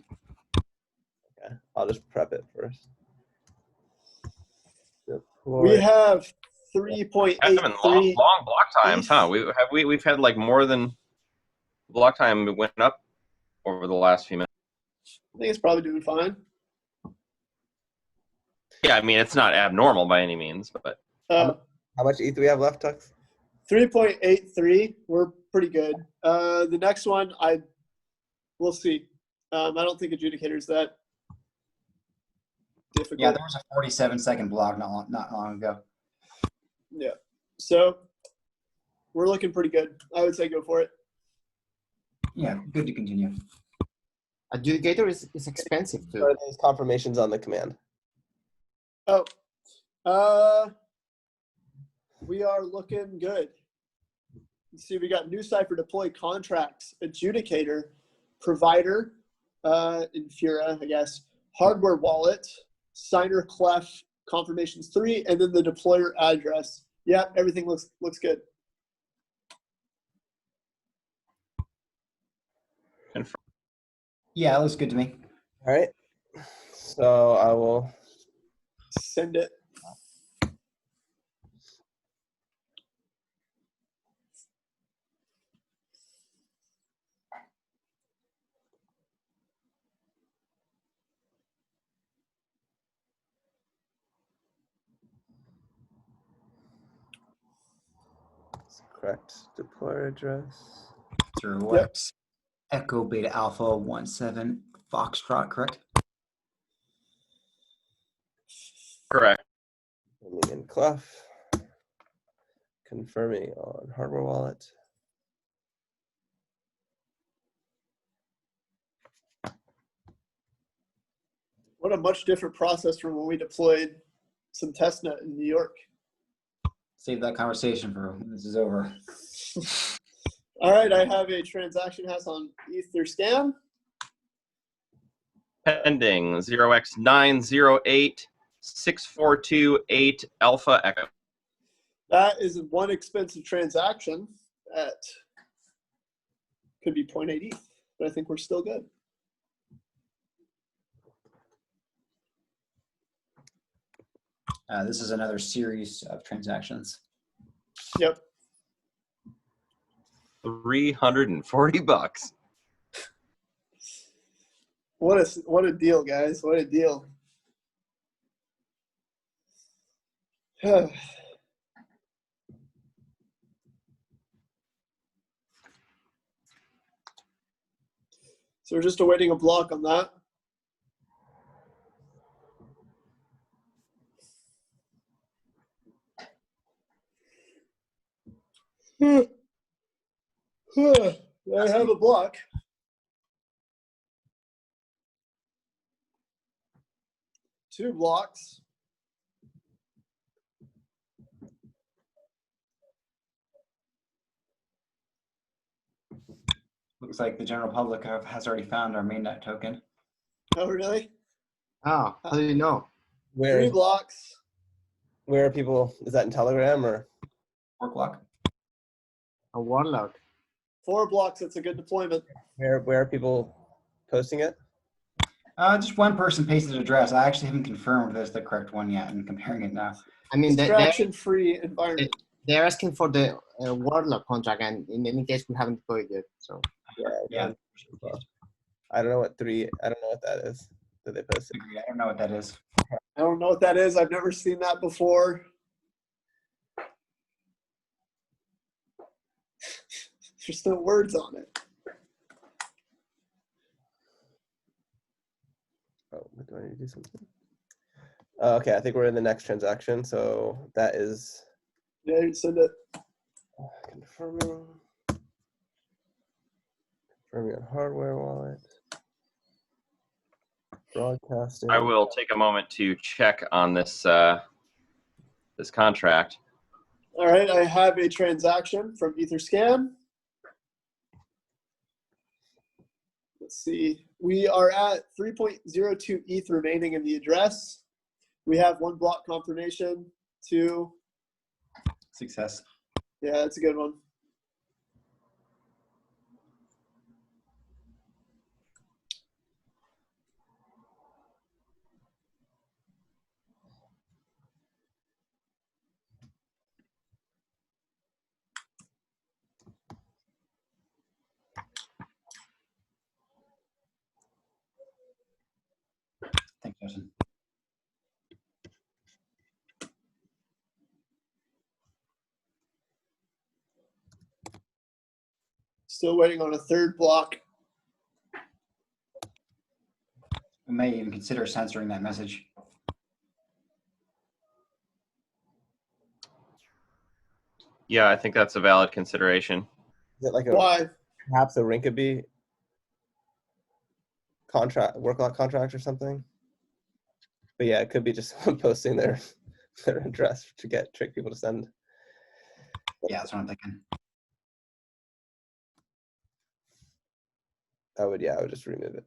Okay, I'll just prep it first. We have Having 3.83. long block times, huh? We've had like more than block time went up over the last few minutes. I think it's probably doing fine. Yeah, I mean it's not abnormal by any means, but How much ETH do we have left, Tux? 3.83. We're pretty good. The next one, we'll see. I don't think adjudicator is that difficult. Yeah, there was a 47-second block not long ago. Yeah. So we're looking pretty good. I would say go for it. Yeah, good to continue. Adjudicator is expensive Or too. are these confirmations on the command? Oh, we are looking good. Let's see, we got NuCypher deploy contracts, adjudicator, provider, Infura, I guess, hardware wallet, signer clef, confirmations 3, and then the deployer address. Yeah, everything looks good. Yeah, it looks good to me. All right. So I will Send it. correct deployer address. Through Yep. Echo Beta Alpha 17 Foxtrot, correct? Correct. Confirming in Clef. Confirming on hardware wallet. What a much different process from when we deployed some testnet in New York. Save that conversation for when this is over. All right, I have a transaction hash on Etherscan. Pending 0x908642 Alpha Echo. That is one expensive transaction at could be 0.8 ETH, but I think we're still good. This is another series of transactions. Yep. $340. What a deal, guys. What a deal. So we're just awaiting a block on that. I have a block. Two blocks. Looks like the general public has already found our mainnet token. Oh, really? Oh, how do you know? Where 3 blocks. where are people? Is that in Telegram or? Work block. A warlock. 4 blocks. That's a good deployment. Where are people posting it? Just one person pasted an address. I actually haven't confirmed if that's the correct one yet. I'm comparing it now. I mean, Distraction-free environment. they're asking for the warlock contract, and in any case, we haven't deployed yet. So Yeah. I don't know what that is. Did they post it? I don't know what that is. I don't know what that is. I've never seen that before. There's no words on it. Oh, do I need to do something? Okay, I think we're in the next transaction. So that is Yeah, you send it. confirming on hardware wallet. Broadcasting. I will take a moment to check on this this contract. All right, I have a transaction from Etherscan. Let's see. We are at 3.02 ETH remaining in the address. We have 1 block confirmation, 2. Success. Yeah, that's a good one. Thanks, Justin. Still waiting on a third block. We may even consider censoring that message. Yeah, I think that's a valid consideration. Is it like a Why? perhaps a Rinkeby contract, work lot contract or something? But yeah, it could be just someone posting their address to trick people to send. Yeah, that's what I'm thinking. I would just remove it.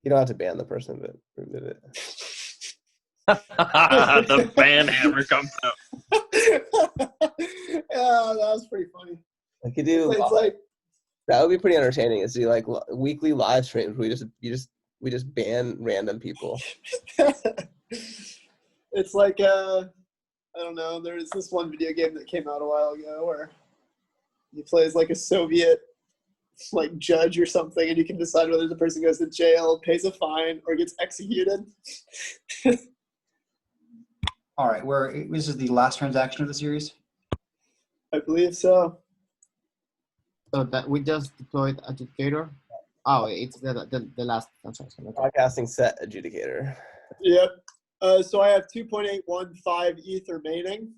You don't have to ban the person, but remove it. The ban hammer comes out. Yeah, that was pretty funny. I could do. It's like That would be pretty entertaining. Is do like weekly live streams where we just ban random people. it's like I don't know. There's this one video game that came out a while ago where you play as like a Soviet like judge or something, and you can decide whether the person goes to jail, pays a fine, or gets executed. All right, this is the last transaction of the series? I believe so. So that we just deployed adjudicator. Oh, it's the last transaction. Okay. Broadcasting set adjudicator. Yep. So I have 2.815 ETH remaining.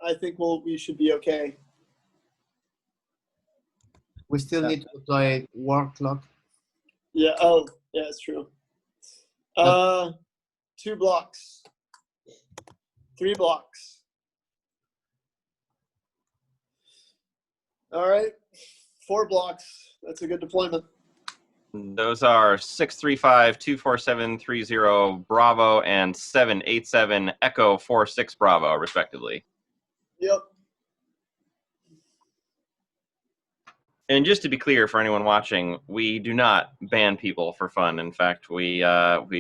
I think we should be okay. We still need to deploy work clock. Yeah. Oh, yeah, it's true. 2 blocks. 3 blocks. All right. 4 blocks. That's a good deployment. Those are 635-24730 Bravo and 787 Echo 46 Bravo, respectively. Yep. And just to be clear for anyone watching, we do not ban people for fun. In fact, we have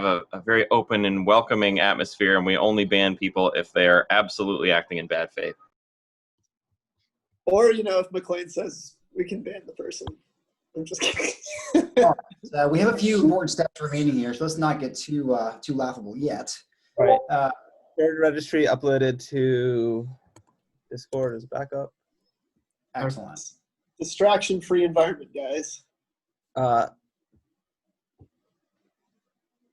a very open and welcoming atmosphere, and we only ban people if they're absolutely acting in bad faith. Or, if McLean says we can ban the person. I'm just kidding. We have a few important steps remaining here, so let's not get too laughable yet. All right. Third registry uploaded to Discord as backup. Excellent. Distraction-free environment, guys.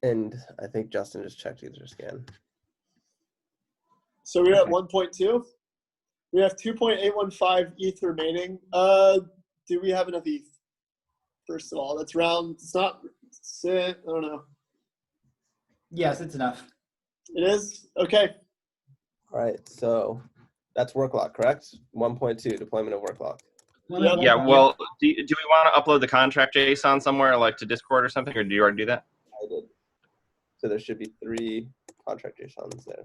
And I think Justin just checked user scan. So we're at 1.2. We have 2.815 ETH remaining. Do we have enough ETH? First of all, that's round. I don't know. Yes, it's enough. It is? Okay. All right, so that's work lock, correct? 1.2, deployment of work lock. Yep. Yeah, well, do we want to upload the contract JSON somewhere, like to Discord or something, or do you already do that? I did. So there should be 3 contract JSONs there.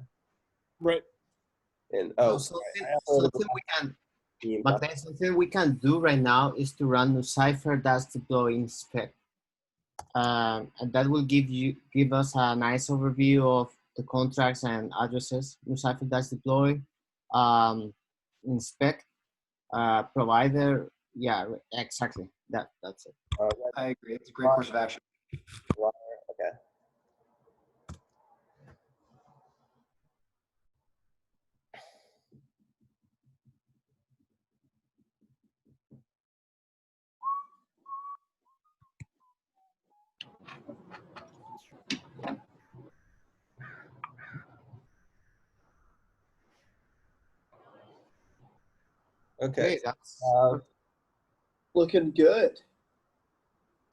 Right. And something we can do right now is to run NuCypher deploy inspect, and that will give us a nice overview of the contracts and addresses. NuCypher deploy, inspect, provider. Yeah, exactly. That's it. I agree. It's a great course of action. Okay. Okay. That's Looking good.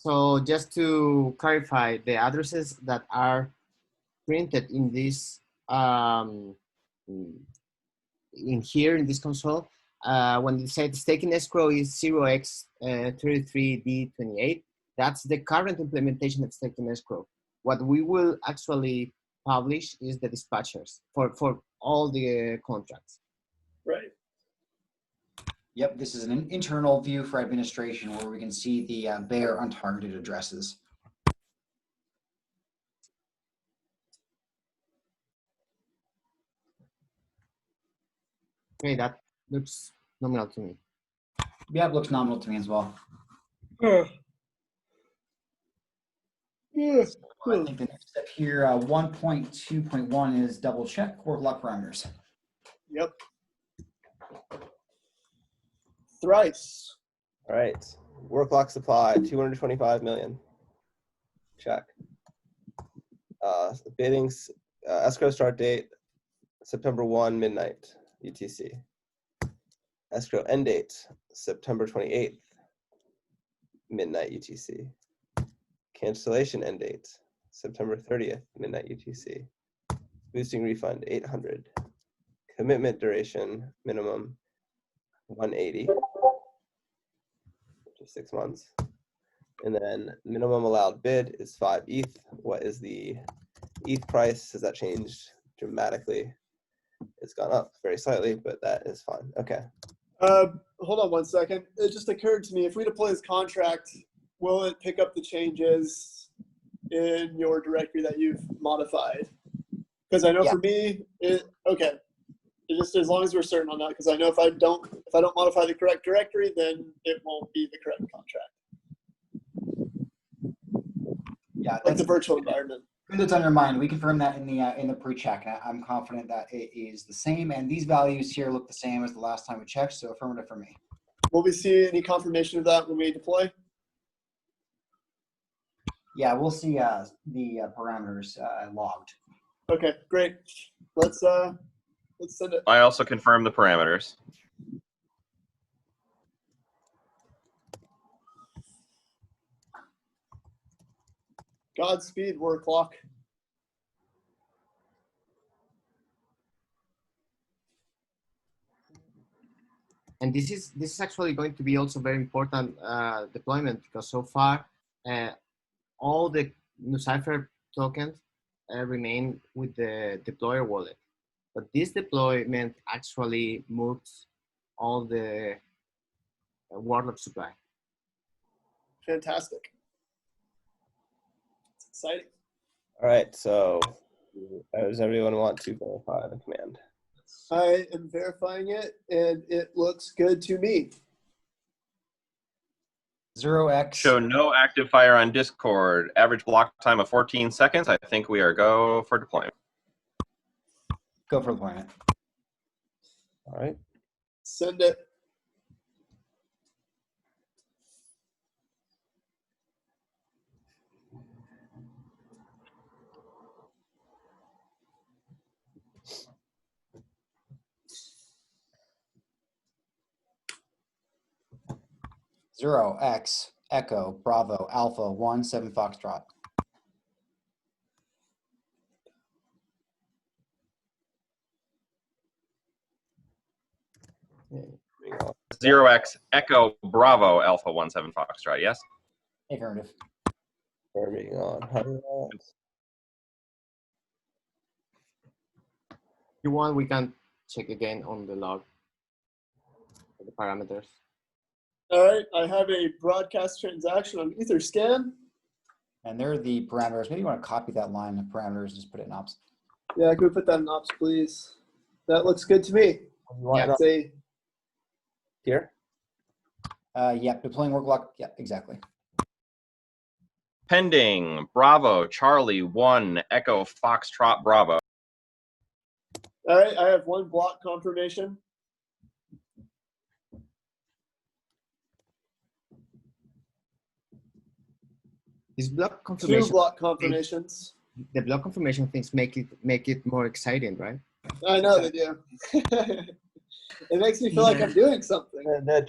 so just to clarify, the addresses that are printed in this in here in this console, when you say the staking escrow is 0x33D28, that's the current implementation of staking escrow. What we will actually publish is the dispatchers for all the contracts. Right. Yep, this is an internal view for administration where we can see the bare untargeted addresses. Okay, that looks nominal to me. Yeah, it looks nominal to me as well. Yeah. I think the next step here, 1.2.1 is double check work lock parameters. Yep. thrice. All right. Work lock supply, 225 million. Check. Biddings, escrow start date, September 1, midnight, UTC. Escrow end date, September 28th, midnight, UTC. Cancellation end date, September 30th, midnight, UTC. Boosting refund, 800. Commitment duration, minimum, 180, which is 6 months. And then minimum allowed bid is 5 ETH. What is the ETH price? Has that changed dramatically? It's gone up very slightly, but that is fine. Okay. Hold on 1 second. It just occurred to me, if we deploy this contract, will it pick up the changes in your directory that you've modified? Because I know for me, okay. Just as long as we're certain on that, because I know if I don't modify the correct directory, then it won't be the correct contract. Yeah, Like the virtual environment. That's on your mind. We confirmed that in the pre-check. And I'm confident that it is the same. And these values here look the same as the last time we checked. So affirmative for me. Will we see any confirmation of that when we deploy? Yeah, we'll see the parameters logged. Okay, great. Let's send it. I also confirm the parameters. Godspeed, work clock. And this is actually going to be also very important deployment, because so far all the NuCypher tokens remain with the deployer wallet, but this deployment actually moves all the warlock supply. Fantastic. It's exciting. All right. So does everyone want to verify the command? I am verifying it, and it looks good to me. 0x. Show no active fire on Discord. Average block time of 14 seconds. I think we are go for deployment. Go for deployment. All right. Send it. Zero X Echo Bravo Alpha 1 7 Foxtrot. Moving on. 0x Echo Bravo Alpha 17 Foxtrot. Yes. Affirmative. Moving on. If you want, we can check again on the log for the parameters. All right, I have a broadcast transaction on Etherscan. And there are the parameters. Maybe you want to copy that line of parameters and just put it in ops. Yeah, can we put that in ops, please? That looks good to me. Yeah. Say Here. Yeah, deploying work block. Yeah, exactly. Pending Bravo Charlie 1 Echo Foxtrot Bravo. all right, I have one block confirmation. This block Two confirmation, block confirmations. the block confirmation things make it more exciting, right? I know they do. It makes me feel like I'm doing something. The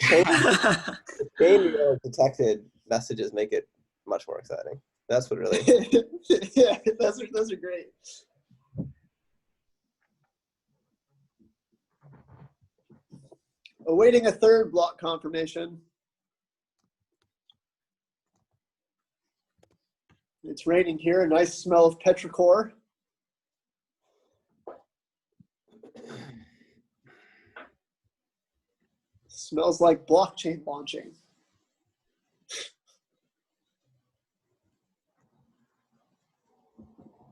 chain reel detected messages make it much more exciting. That's what really. Yeah, those are great. Awaiting a third block confirmation. It's raining here. A nice smell of petrichor. Smells like blockchain launching.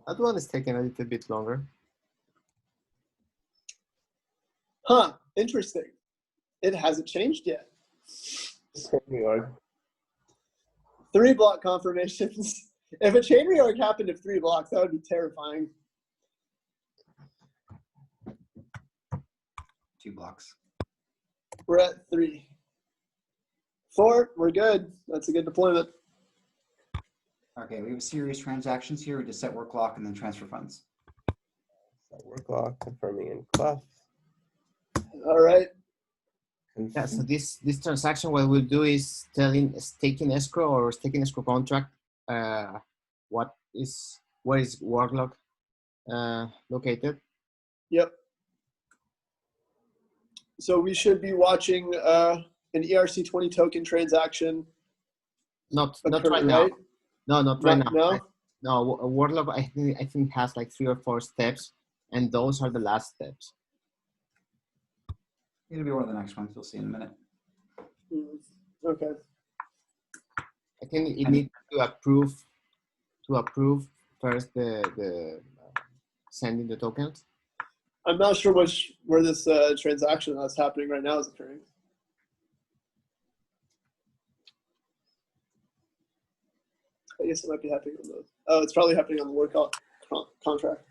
That one is taking a little bit longer. Huh, interesting. It hasn't changed yet. New York. 3 block confirmations. If a chain reorg happened of 3 blocks, that would be terrifying. 2 blocks. We're at 3. 4, we're good. That's a good deployment. Okay, we have a series of transactions here. We just set work lock and then transfer funds. Set work lock, confirming in Clef. All right. Yeah, so this transaction, what we'll do is telling staking escrow or staking escrow contract, where is worklock located? Yep. So we should be watching an ERC20 token transaction. Not occur, right now. right? No, not right now. No? No, worklock I think has like 3 or 4 steps, and those are the last steps. It'll be one of the next ones. You'll see in a minute. Okay. I think it needs to approve first the sending the tokens. I'm not sure where this transaction that's happening right now is occurring. I guess it might be happening on the. Oh, it's probably happening on the work contract.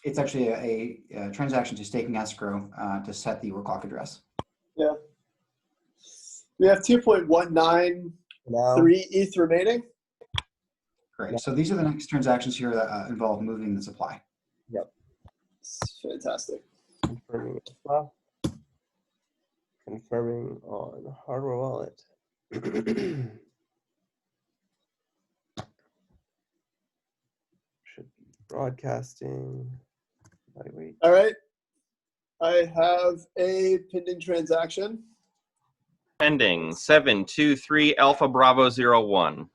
It's actually a transaction to staking escrow to set the work lock address. Yeah. We have 2.193 ETH remaining. Great. So these are the next transactions here that involve moving the supply. Yep. It's fantastic. Confirming in Clef. Confirming on hardware wallet. Should be broadcasting. Wait. All right. I have a pending transaction. Pending 723 Alpha Bravo 01.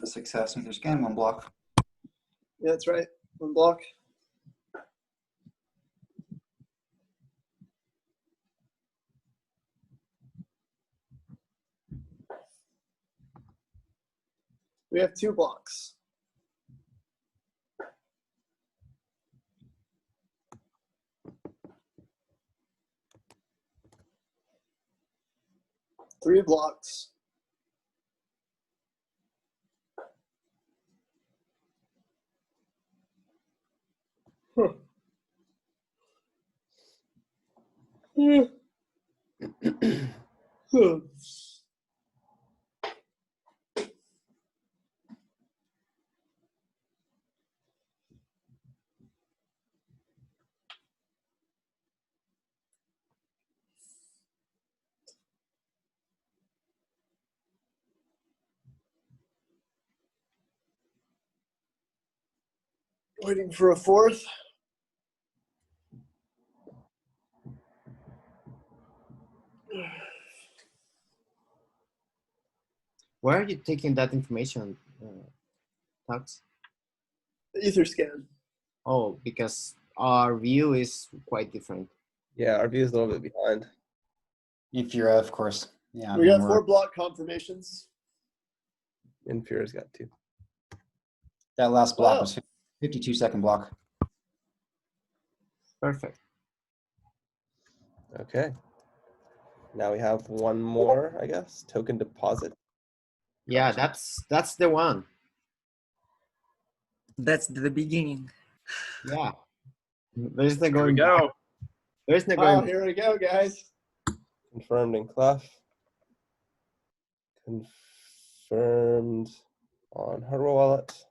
The success meter scan, 1 block. Yeah, that's right. 1 block. We have 2 blocks. Three blocks. Huh. Huh. Waiting for a 4th. Where are you taking that information, Tux? Etherscan. Oh, because our view is quite different. Yeah, our view is a little bit behind. Infura, of course. Yeah. We got 4 block confirmations. Infura's got 2. That last block Wow. was 52-second block. Perfect. Okay. Now we have one more, I guess. Token deposit. Yeah, that's the one. That's the beginning. Yeah. There's the Here we going. go. There's the Wow, going. here we go, guys. Confirmed in Clef. Confirmed on hardware wallet.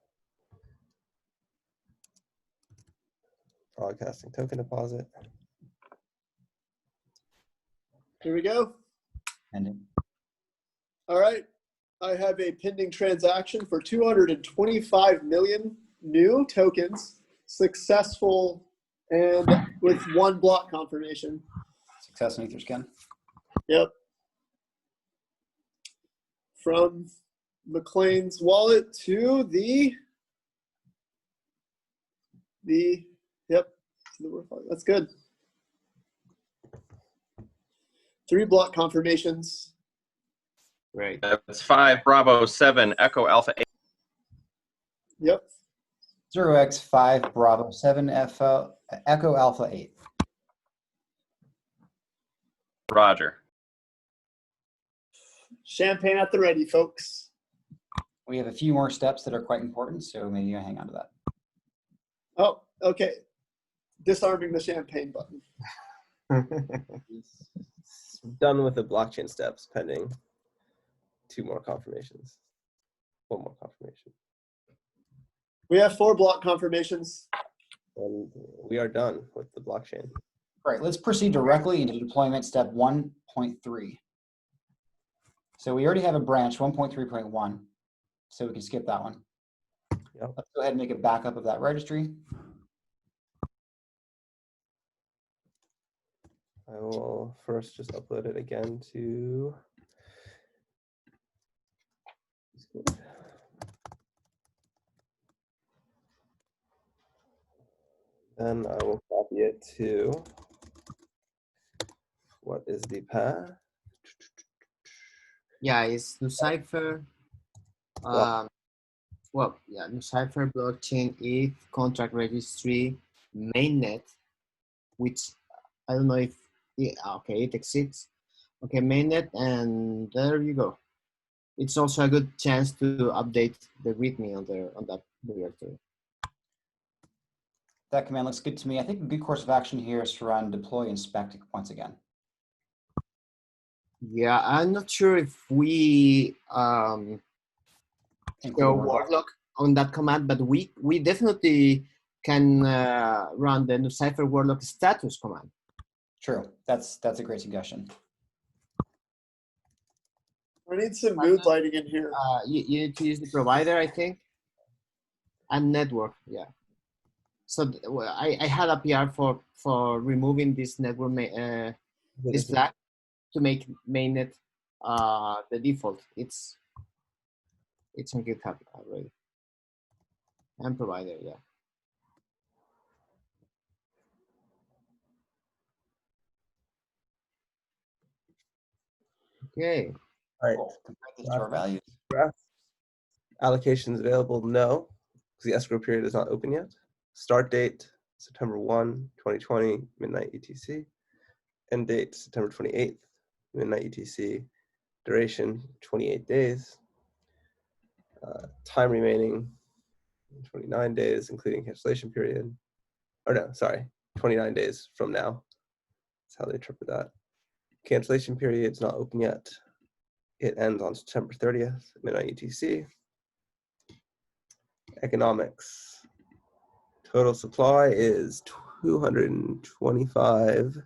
Broadcasting token deposit. Here we go. And All right. I have a pending transaction for 225 million new tokens, successful and with 1 block confirmation. success in Etherscan. Yep. From McLean's wallet to the work wallet. That's good. 3 block confirmations. Right. That's 5 Bravo 7 Echo Alpha 8. Yep. 0x5 Bravo 7 Echo Alpha 8. Roger. Champagne at the ready, folks. We have a few more steps that are quite important, so maybe you hang on to that. Oh, okay. Disarming the champagne button. Done with the blockchain steps, pending 2 more confirmations. 1 more confirmation. We have 4 block confirmations. And we are done with the blockchain. All right, let's proceed directly into deployment step 1.3. So we already have a branch 1.3.1, so we can skip that one. Yep. Let's go ahead and make a backup of that registry. I will first just upload it again to Discord. Then I will copy it to, what is the path? Yeah, it's NuCypher. Well, yeah, NuCypher blockchain ETH contract registry mainnet, which I don't know if okay, it exists. Okay, mainnet, and there you go. It's also a good chance to update the README on that directory. That command looks good to me. I think a good course of action here is to run deploy inspect once again. Yeah, I'm not sure if we Include go word lock. wordlock on that command, but we definitely can run the NuCypher wordlock status command. True. That's a great suggestion. I need some mood lighting in here. You need to use the provider, I think, and network. Yeah. So I had a PR for removing this network this flag to make mainnet the default. It's on GitHub already. And provider, yeah. Okay. All right. Cool. Convert these to our values. Allocations available? No, because the escrow period is not open yet. Start date, September 1, 2020, midnight UTC. End date, September 28th, midnight UTC. Duration, 28 days. Time remaining, 29 days, including cancellation period. Or no, sorry, 29 days from now. That's how they interpret that. Cancellation period is not open yet. It ends on September 30th, midnight UTC. Economics. Total supply is 225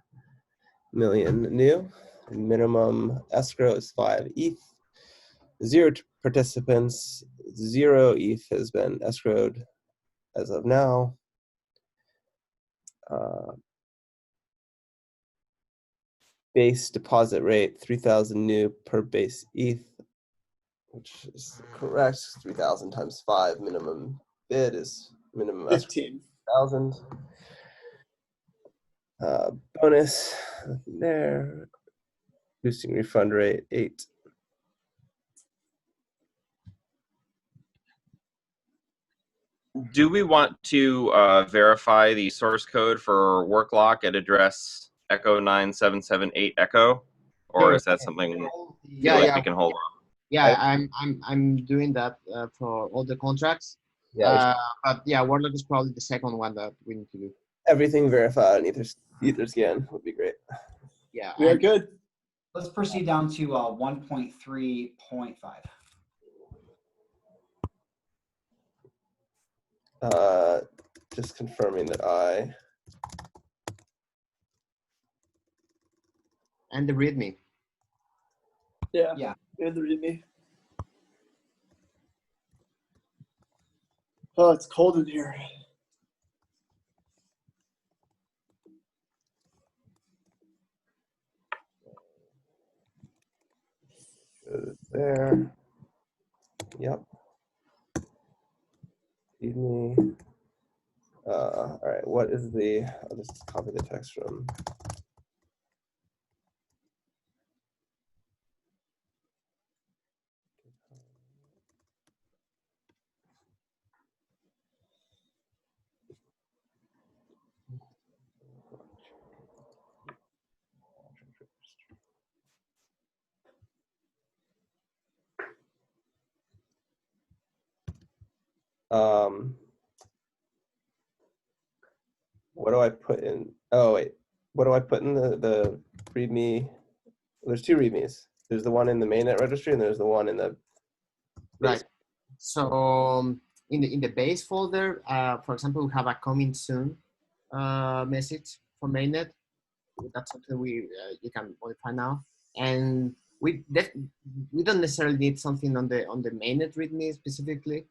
million new. Minimum escrow is 5 ETH. 0 participants, 0 ETH has been escrowed as of now. Base deposit rate 3,000 new per base ETH, which is correct. 3,000 times 5 minimum bid is minimum 15,000. Bonus nothing there. Boosting refund rate 8. Do we want to verify the source code for work lock at address echo 9778 echo, or is that something Yeah, we can hold on? Yeah, I'm doing that for all the contracts. Yeah, but yeah, wordlock is probably the second one that we need to do. everything verified in Etherscan would be great. Yeah, We are good. Let's proceed down to 1.3.5. Just confirming that I and the README. Yeah. Yeah. And the README. Oh, it's cold in here. there. Yep. Evening. All right. What is the? I'll just copy the text from. What do I put in? Oh wait, what do I put in the README? There's two READMEs. There's the one in the mainnet registry, and there's the one in the Right. So in the base folder, for example, we have a coming soon message for mainnet. That's something you can modify now, and we don't necessarily need something on the mainnet README specifically.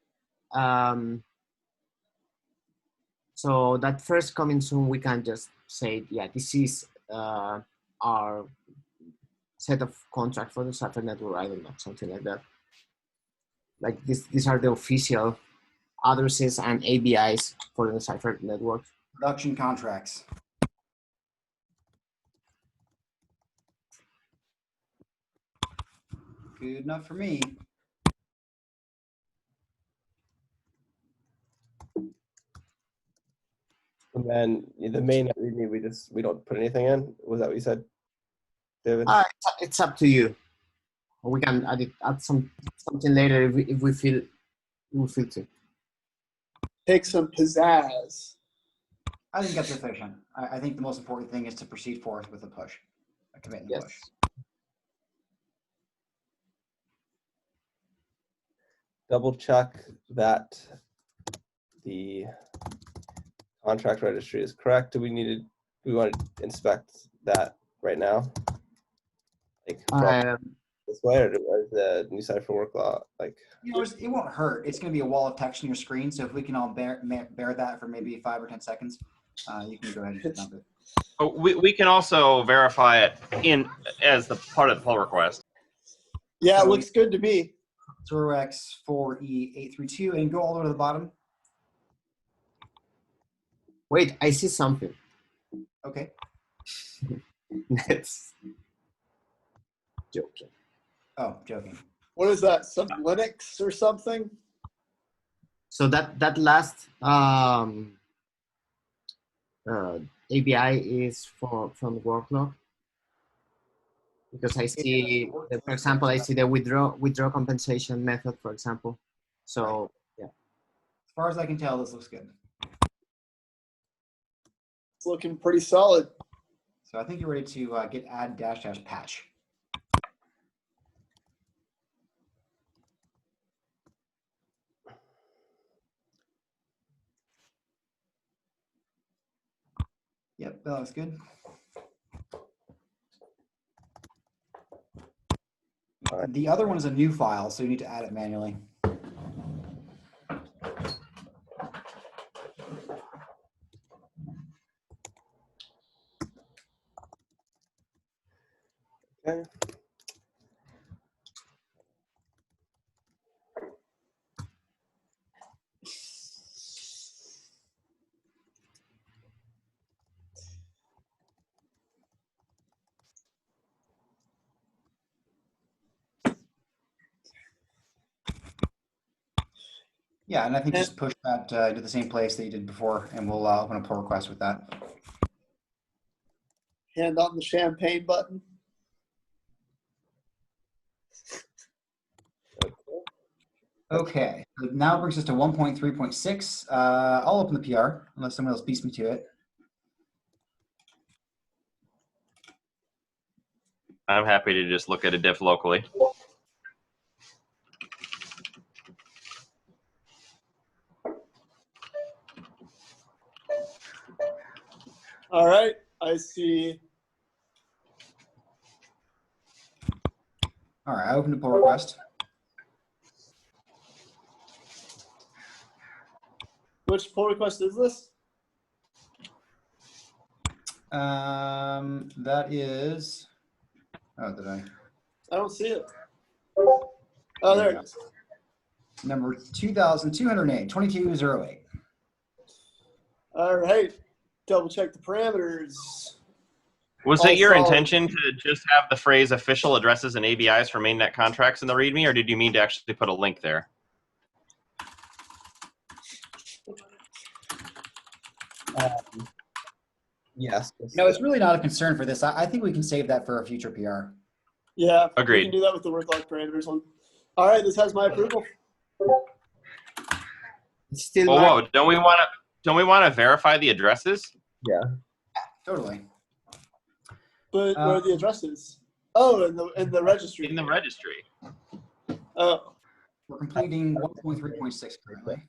So that first coming soon, we can just say, yeah, this is our set of contract for the NuCypher network. I don't know, something like that. Like these are the official addresses and ABIs for the NuCypher network. Production contracts. Good enough for me. And then the mainnet README, we don't put anything in. Was that what you said, David? It's up to you. We can add something later if we feel to. Take some pizzazz. I think that's sufficient. I think the most important thing is to proceed forth with a push, a commit and Yes. push. Double check that the contract registry is correct. Do we want to inspect that right now? Like this way, or is the NuCypher work law like? You know, it won't hurt. It's going to be a wall of text on your screen. So if we can all bear that for maybe 5 or 10 seconds, you can go ahead and dump it. Oh, we can also verify it as the part of the pull request. Yeah, So it looks good to me. 0x4E832 and go all the way to the bottom. Wait, I see something. Okay. That's joking. Oh, joking. What is that? Some Linux or something? So that last ABI is from workload, because I see, for example, I see the withdraw compensation method, for example. So yeah. As far as I can tell, this looks good. It's looking pretty solid. So I think you're ready to get add -- patch. Yep, that looks good. Right. The other one is a new file, so you need to add it manually. Okay. Yeah, and I think just push that to the same place that you did before, and we'll open a pull request with that. Hand on the champagne button. Okay, so now brings us to 1.3.6. I'll open the PR unless someone else beats me to it. I'm happy to just look at a diff locally. All right, I see. All right, I opened a pull request. Which pull request is this? That is, oh, did I? I don't see it. Oh, there it is. Number 2208, 2208. All right, double check the parameters. Was All it your solid. intention to just have the phrase official addresses and ABIs for mainnet contracts in the README, or did you mean to actually put a link there? Yes. No, it's really not a concern for this. I think we can save that for a future PR. Yeah, Agreed. We can do that with the work log parameters one. All right, this has my approval. It's still Whoa, whoa! Don't we want to verify the addresses? Totally. But where are the addresses? Oh, in the registry. In the registry. Oh, We're completing 1.3.6 currently.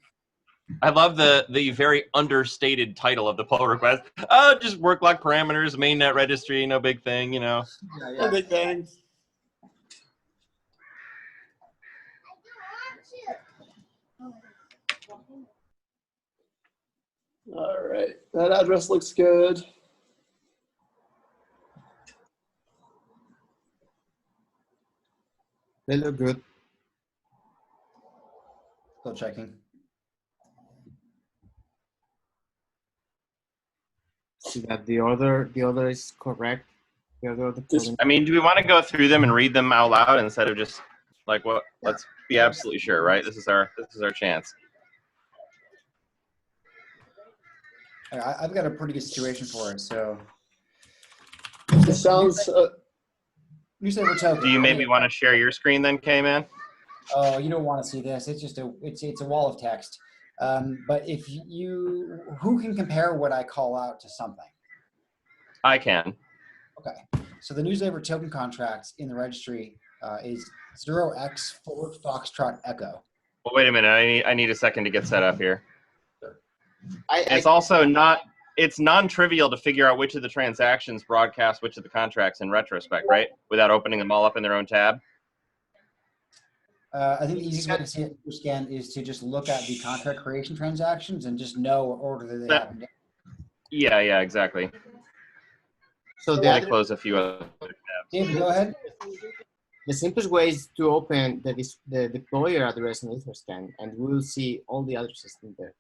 I love the very understated title of the pull request. Oh, just work lock parameters, mainnet registry, no big thing, you know. no big thing. All right, that address looks good. They look good. Still checking. See that the order is correct. The other I mean, do we want to go through them and read them out loud instead of just like what? Let's be absolutely sure, right? This is our chance. I've got a pretty good situation for it. So It sounds. NuCypher token. Do you maybe want to share your screen then, K-Man? Oh, you don't want to see this. It's just it's a wall of text. But if who can compare what I call out to something? I can. Okay. So the NuCypher token contract in the registry is 0x forward Foxtrot Echo. Well, wait a minute. I need a second to get set up here. It's also not. It's non-trivial to figure out which of the transactions broadcast which of the contracts in retrospect, right? Without opening them all up in their own tab. I think the easiest way to see it scan is to just look at the contract creation transactions and just know what order that they happen in. Yeah, exactly. So I close a few other tabs. David, go ahead. The simplest way is to open the deployer address in Etherscan, and we'll see all the addresses in there.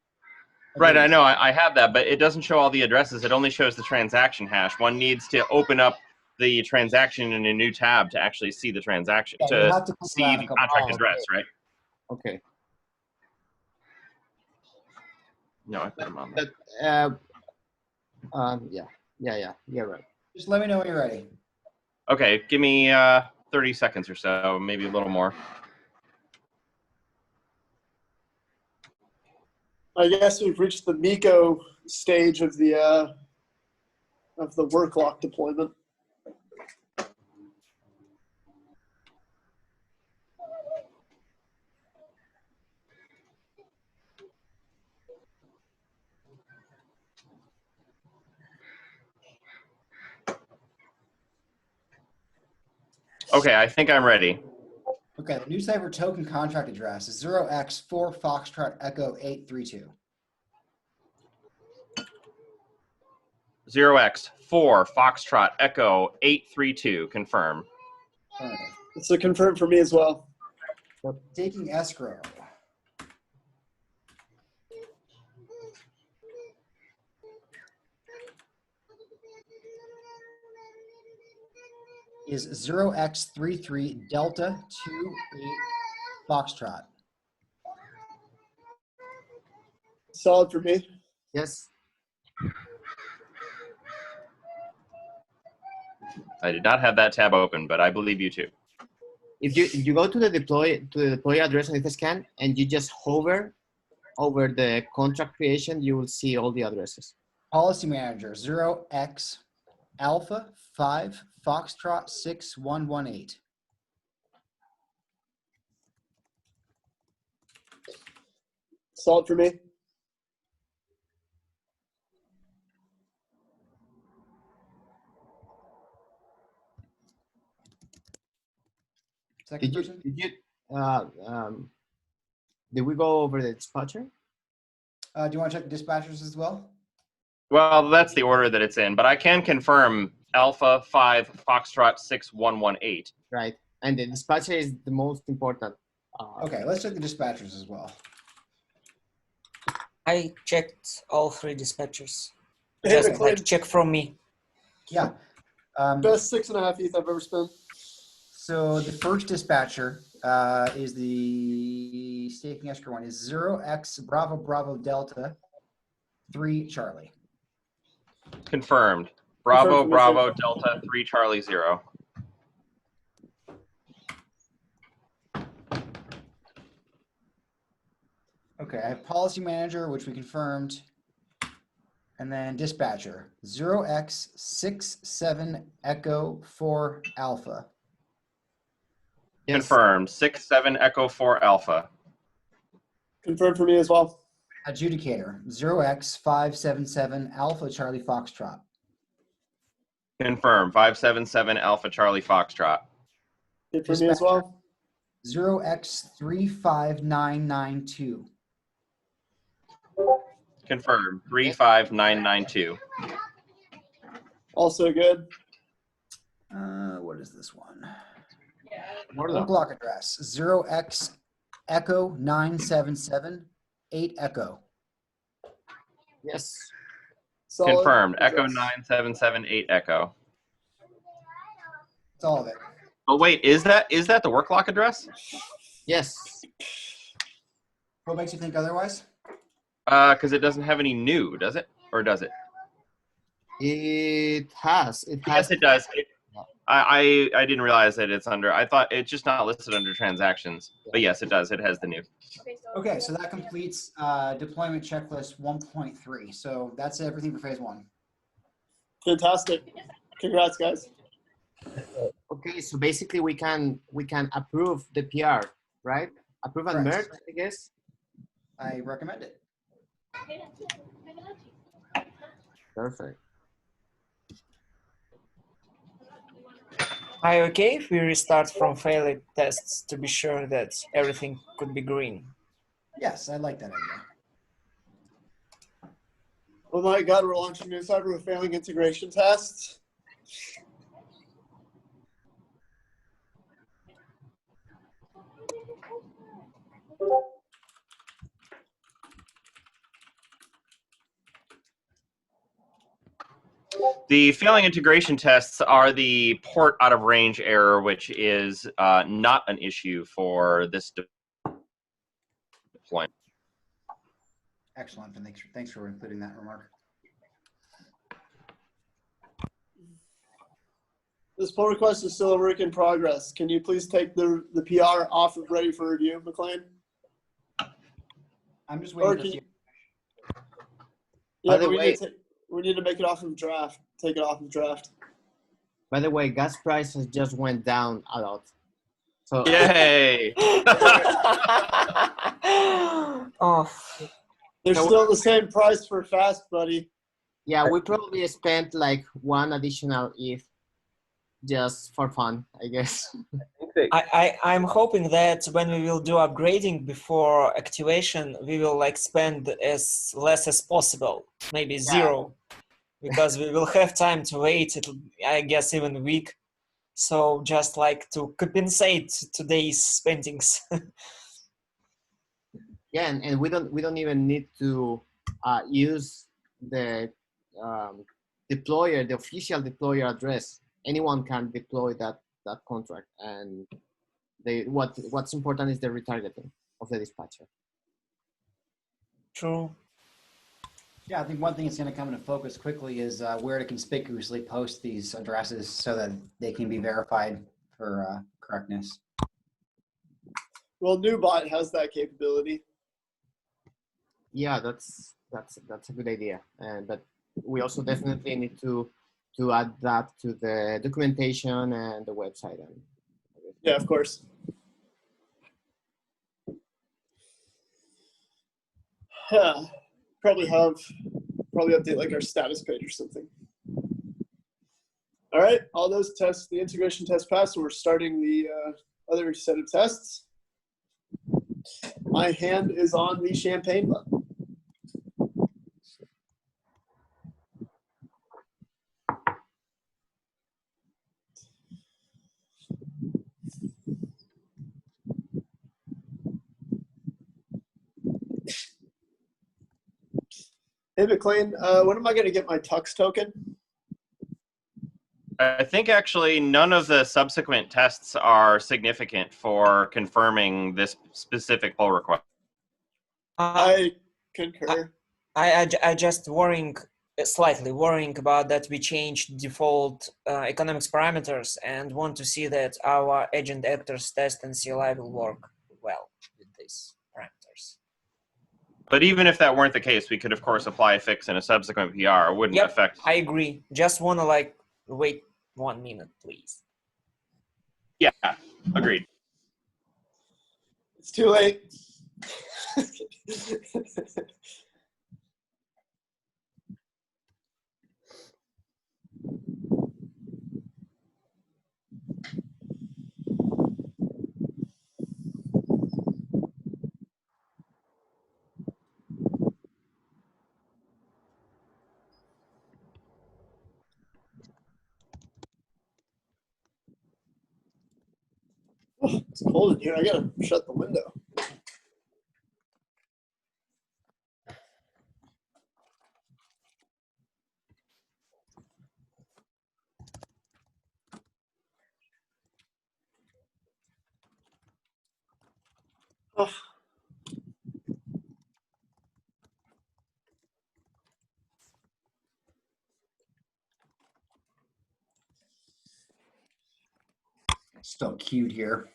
Right, I know, I have that, but it doesn't show all the addresses. It only shows the transaction hash. One needs to open up the transaction in a new tab to actually see the transaction, to see the contract address, right? Okay. No, I put them on there. Yeah, you're right. Just let me know when you're ready. Okay, give me 30 seconds or so, maybe a little more. I guess we've reached the Miko stage of the work lock deployment. Okay, I think I'm ready. Okay, the NuCypher token contract address is 0x4 Foxtrot Echo 832. 0x4 Foxtrot Echo 832, confirm. It's a confirm for me as well. Taking escrow. Is 0x33 Delta 28 Foxtrot. Solid for me. Yes. I did not have that tab open, but I believe you too. If you go to the deploy address on Etherscan and you just hover over the contract creation, you will see all the addresses. Policy manager 0x Alpha 5 Foxtrot 6118. Solid for me. Second person? Did we go over the dispatcher? Do you want to check the dispatchers as well? Well, that's the order that it's in, but I can confirm Alpha 5 Foxtrot 6118. Right, and the dispatcher is the most important. Okay, let's check the dispatchers as well. I checked all three dispatchers. Hey, Just McLean. like check from me. Yeah. Best 6.5 ETH I've ever spent. So the first dispatcher is the staking escrow one is 0x Bravo Bravo Delta 3 Charlie. Confirmed. Bravo, Confirmed. Bravo, Delta, 3 Charlie 0. Okay, I have policy manager, which we confirmed. And then dispatcher, 0x67 Echo 4 Alpha. Yes. Confirmed. 6-7 Echo 4 Alpha. Confirm for me as well. Adjudicator, 0x577 Alpha Charlie Foxtrot. Confirmed. 5-7-7 Alpha Charlie Foxtrot. Good for me as well. 0x35992. Confirmed. 35992. Also good. What is this one? Warlock. Block address, 0x Echo 977 8 Echo. Yes. Solid. Confirmed. Echo Address. 9778 Echo. That's all of it. Oh wait, is that the work lock address? Yes. What makes you think otherwise? Because it doesn't have any new, does it? Or does it? It has. It has. Yes, it does. I didn't realize that it's under. I thought it's just not listed under transactions. But yes, it does. It has the new. Okay, so that completes deployment checklist 1.3. So that's everything for phase one. Fantastic. Congrats, guys. Okay, so basically we can approve the PR, right? Approve and merge, Correct. I guess. I recommend it. Perfect. Are you okay if we restart from failed tests to be sure that everything could be green? Yes, I like that idea. Oh my God, we're launching NuCypher with failing integration tests. The failing integration tests are the port out of range error, which is not an issue for this deployment. Excellent, and thanks for including that remark. This pull request is still a work in progress. Can you please take the PR off of ready for review, McLean? I'm just Or waiting can for you, you. yeah, By the but way- we need to make it off of draft. Take it off of draft. By the way, gas prices just went down a lot. So Yay! Oh, They're So- still the same price for fast, buddy. yeah, we probably spent like one additional ETH just for fun, I guess. I'm hoping that when we will do upgrading before activation, we will like spend as less as possible, maybe zero, because we will have time to wait. I guess even a week. So just like to compensate today's spendings. Yeah, and we don't even need to use the deployer, the official deployer address. Anyone can deploy that contract, and what's important is the retargeting of the dispatcher. True. Yeah, I think one thing that's going to come into focus quickly is where to conspicuously post these addresses so that they can be verified for correctness. Well, NuBot has that capability. Yeah, that's a good idea, but we also definitely need to add that to the documentation and the website. And Yeah, of course. Probably update like our status page or something. All right, all those tests, the integration test passed, so we're starting the other set of tests. My hand is on the champagne button. Hey, McLean, when am I going to get my Tux token? I think actually none of the subsequent tests are significant for confirming this specific pull request. I concur. I just slightly worrying about that we changed default economics parameters and want to see that our agent actors test and CLI will work well with these parameters. But even if that weren't the case, we could of course apply a fix in a subsequent PR. It wouldn't Yep, affect. I agree. Just wanna like wait 1 minute, please. Yeah, agreed. It's too late. Oh, it's cold in here. I gotta shut the window. Oh. Still queued here.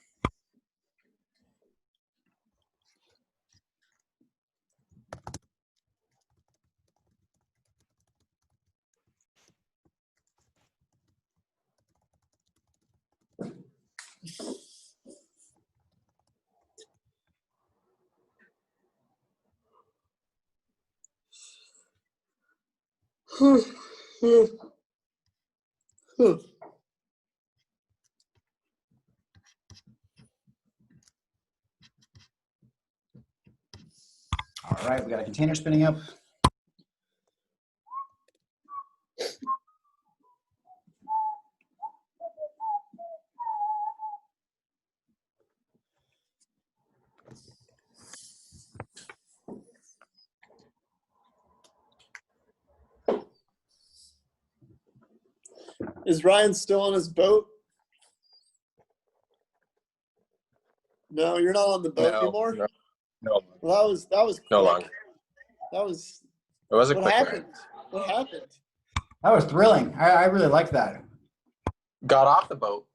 All right, we got a container spinning up. Is Ryan still on his boat? No, you're not on the boat anymore. No, Well, that was quick. no longer. That was. It was a What quick happened? ride. What happened? That was thrilling. I really liked that. Got off the boat.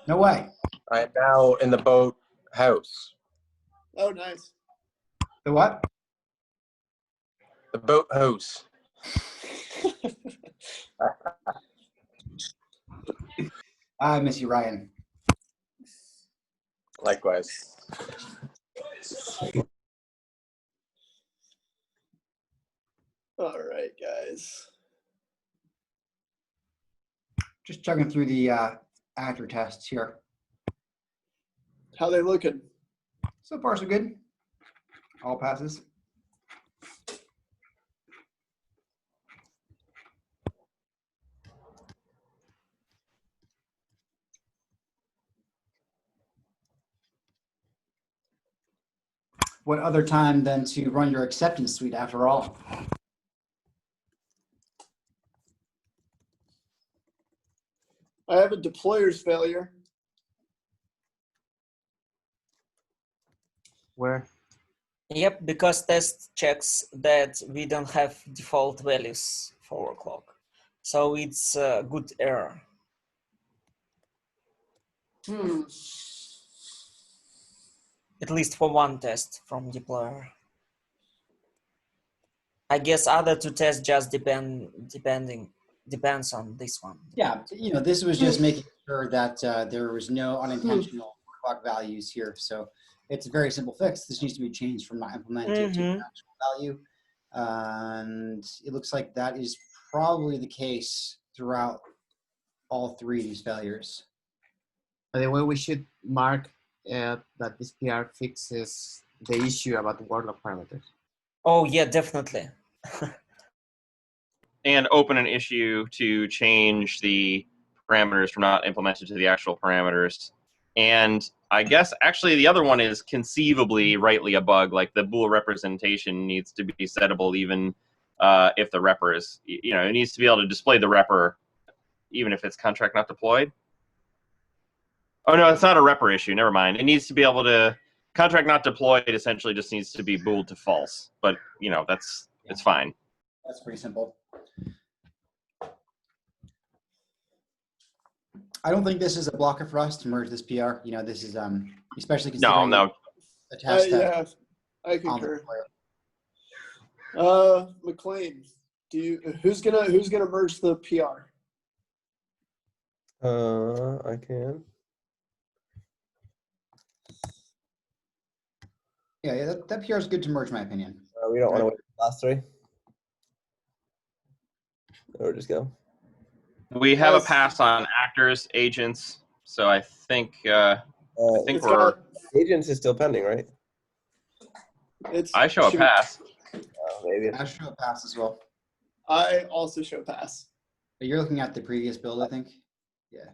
No way. I am now in the boat house. Oh, nice. The what? The boat house. I miss you, Ryan. Likewise. All right, guys. Just chugging through the actor tests here. How they looking? So far, so good. All passes. What other time than to run your acceptance suite after all? I have a deployer's failure. Where? Yep, because test checks that we don't have default values for overclock. So it's a good error. At least for one test from deployer. I guess other two tests just depends on this one. Yeah, you know, this was just making sure that there was no unintentional clock values here. So it's a very simple fix. This needs to be changed from not implemented to an actual value. And it looks like that is probably the case throughout all three of these failures. By the way, we should mark that this PR fixes the issue about the workload parameters. Oh yeah, definitely. And open an issue to change the parameters from not implemented to the actual parameters. And I guess actually the other one is conceivably rightly a bug, like the bool representation needs to be settable even if the repr is, you know, it needs to be able to display the repr even if it's contract not deployed. Oh no, it's not a repr issue, never mind. It needs to be able to, contract not deployed essentially just needs to be booled to false, but you know, it's fine. That's pretty simple. I don't think this is a blocker for us to merge this PR. You know, this is especially considering No. a test that I on the concur. deploy. McLean, who's gonna merge the PR? I can. Yeah, that PR is good to merge, in my opinion. We don't want to wait for the last three. Or just go. We have a Yes. pass on actors, agents, so I think It's we're. Agents is still pending, right? I show a shoot. pass. Maybe. I show a pass as well. I also show pass. But you're looking at the previous build, I think. Yeah.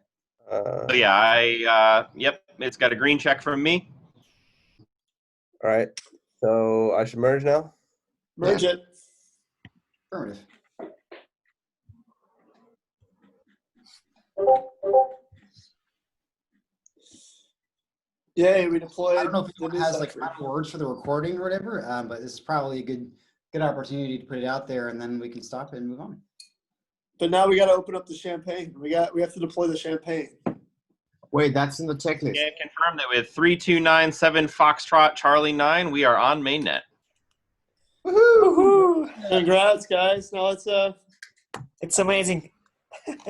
So yeah, yep, it's got a green check from me. All right. So I should merge now. Merge it. Affirmative. Yay, we deployed. I don't know if the anyone has like NuCypher. final words for the recording or whatever, but this is probably a good opportunity to put it out there, and then we can stop it and move on. But now we got to open up the champagne. We have to deploy the champagne. Wait, that's in the checklist. Yeah, confirm that with 3297 Foxtrot Charlie 9, we are on Mainnet. Woohoo! Congrats, guys. Now It's amazing.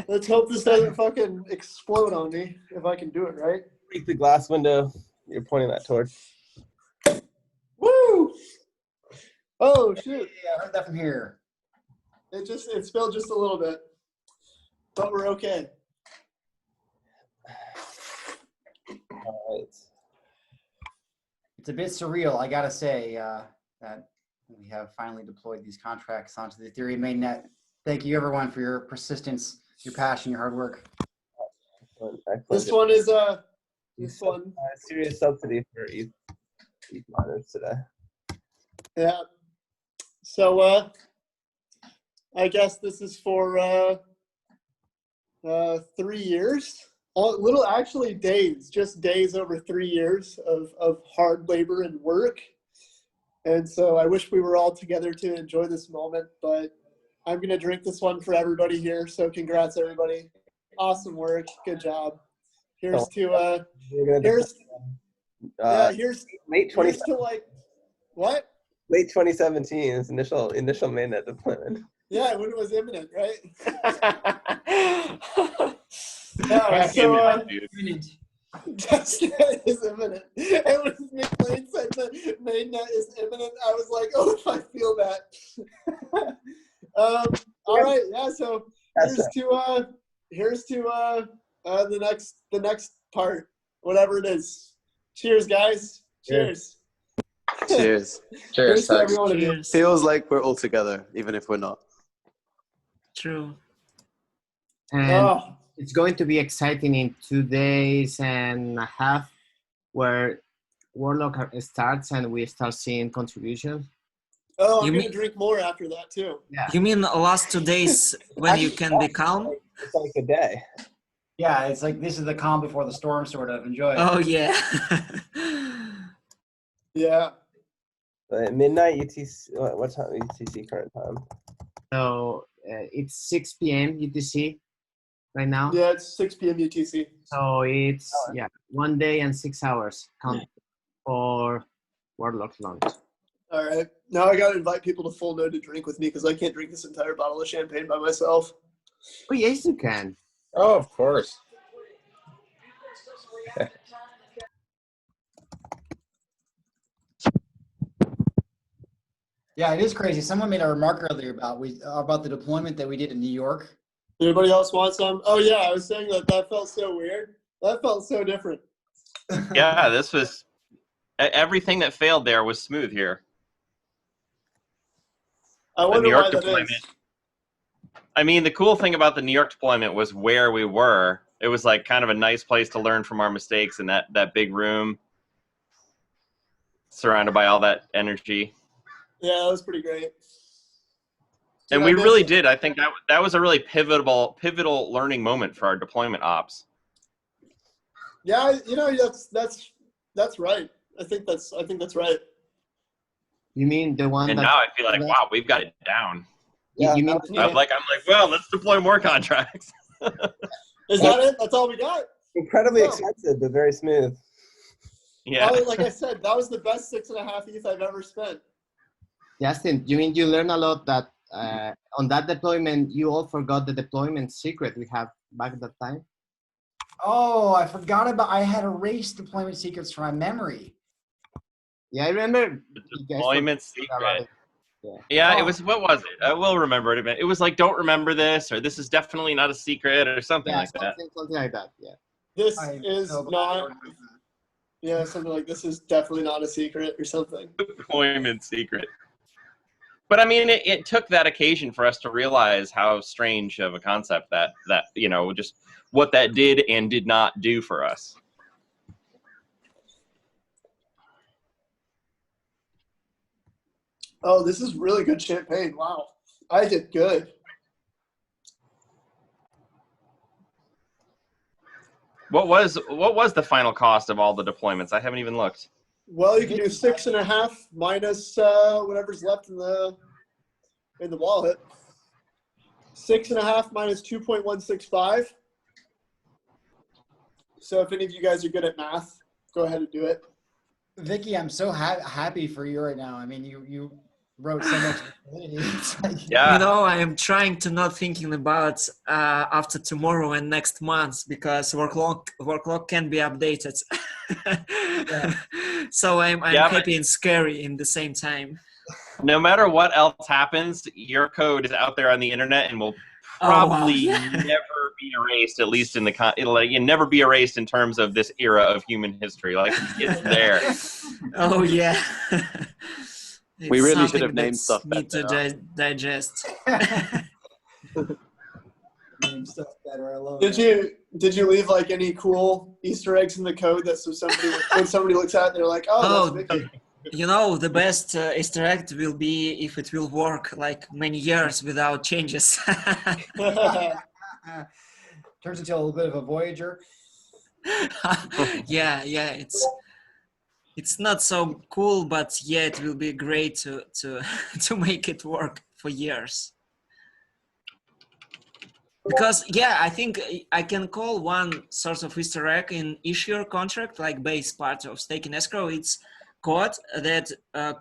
let's hope this doesn't fucking explode on me if I can do it right. Break the glass window. You're pointing that toward. Woo! Oh shoot! Yeah, I heard that from here. It spilled just a little bit, but we're okay. All right. It's a bit surreal, I gotta say, that we have finally deployed these contracts onto the Ethereum mainnet. Thank you, everyone, for your persistence, your passion, your hard work. Excellent. This one is this one. Serious subsidy for ETH miners today. Yeah. So I guess this is for 3 years. Little actually days, just days over 3 years of hard labor and work. And so I wish we were all together to enjoy this moment, but I'm gonna drink this one for everybody here. So congrats everybody. Awesome work. Good job. Here's to here's late 20, here's to like what? late 2017 is initial mainnet deployment. Yeah, when it was imminent, right? Back so dude. testnet is imminent. And when McLean said that mainnet is imminent, I was like, oh, if I feel that. All right, yeah. So here's to the next part, whatever it is. Cheers, guys. Cheers. Cheers. Cheers to Tux. every one of you. Cheers. Feels like we're all together, even if we're not. True. And Oh, it's going to be exciting in 2 days and a half, where Warlock starts and we start seeing contributions. I'm You gonna mean- drink more after that too. Yeah. You mean the last 2 days when you can be calm? It's like a day. Yeah, it's like this is the calm before the storm, sort of. Enjoy it. Oh yeah. Yeah. Midnight UTC. What time? UTC current time? So it's 6 p.m. UTC right now. Yeah, it's 6 p.m. UTC. So it's 1 day and 6 hours count for Warlock's launch. All right. Now I got to invite people to Full Node to drink with me because I can't drink this entire bottle of champagne by myself. Oh yes, you can. Oh, of course. Yeah, it is crazy. Someone made a remark earlier about the deployment that we did in New York. Anybody else want some? Oh, yeah. I was saying that felt so weird. That felt so different. Yeah, this was everything that failed there was smooth here. I The wonder New York why that deployment. is. I mean, the cool thing about the New York deployment was where we were. It was like kind of a nice place to learn from our mistakes in that big room, surrounded by all that energy. Yeah, that was pretty great. And Dude, we I miss really it. did. I think that was a really pivotal learning moment for our deployment ops. Yeah, that's right. I think that's right. You mean the one And that? now I feel like, wow, we've got it down. You mean? I'm like, well, let's deploy more contracts. Is that it? That's all we got? Incredibly Oh. expensive, but very smooth. Yeah. Like I said, that was the best 6.5 ETH I've ever spent. Justin, you mean you learn a lot that on that deployment, you all forgot the deployment secret we have back at that time? Oh, I forgot about. I had erased deployment secrets from my memory. Yeah, I remember. The you guys deployment forgot about secret. it. Yeah, Oh. it was, what was it? I will remember it a bit. It was like, don't remember this, or this is definitely not a secret, or something Yeah, like that. something like that. Yeah. This I'm is so glad I not, remembered that. yeah, something like this is definitely not a secret or something. Deployment secret. But I mean, it took that occasion for us to realize how strange of a concept that just what that did and did not do for us. Oh, this is really good champagne. Wow. I did good. What was the final cost of all the deployments? I haven't even looked. Well, you can do 6.5 minus whatever's left in the wallet. 6.5 minus 2.165. So if any of you guys are good at math, go ahead and do it. Vicky, I'm so happy for you right now. I mean, you wrote so much. It's like, Yeah. You know, I am trying to not thinking about after tomorrow and next month because work log can be updated. So I'm Yeah, happy and scary in the same time. No matter what else happens, your code is out there on the internet and will Oh, wow. probably Yeah. never be erased. At least in the it'll never be erased in terms of this era of human history. Like it's there. Oh yeah. We It's really should something have named that's stuff need to better. digest. name stuff better. I love Did you leave like any cool Easter eggs in the code that so somebody when somebody looks at it, they're like, oh, that's Vicky. You know, the best Easter egg will be if it will work like many years without changes. Turns into a little bit of a Voyager. yeah, it's not so cool, but yeah, it will be great to to make it work for years. Because yeah, I think I can call one source of Easter egg in issuer contract, like base part of staking escrow. It's code that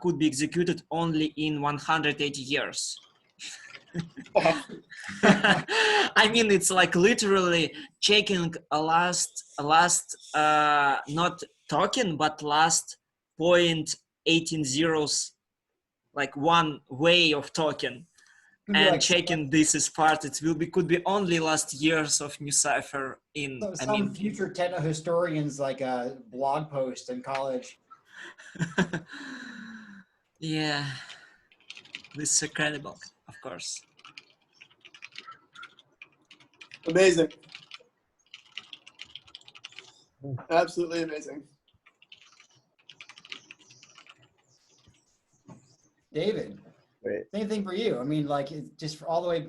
could be executed only in 180 years. I mean, it's like literally checking a last not token, but last 0.18 zeros, like one way of token. And like checking this is part, it will be could be only last years of NuCypher in. So some future techno historians like a blog post in college. Yeah, this is incredible, of course. Amazing. Absolutely amazing. David, Great. same thing for you. I mean, like just all the way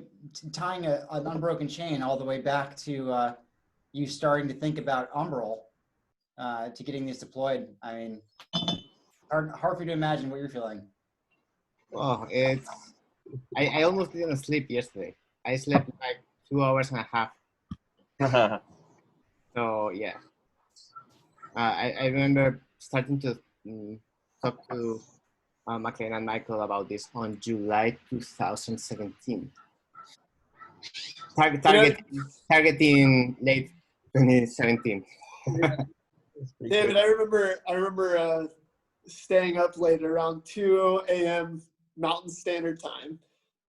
tying an unbroken chain all the way back to you starting to think about Umbrel to getting this deployed. I mean, hard for you to imagine what you're feeling. Oh, I almost didn't sleep yesterday. I slept like 2 hours and a half. So yeah, I remember starting to talk to McLean and Michael about this on July 2017. Targeting late 2017. David, I remember staying up late around 2 a.m. Mountain Standard Time,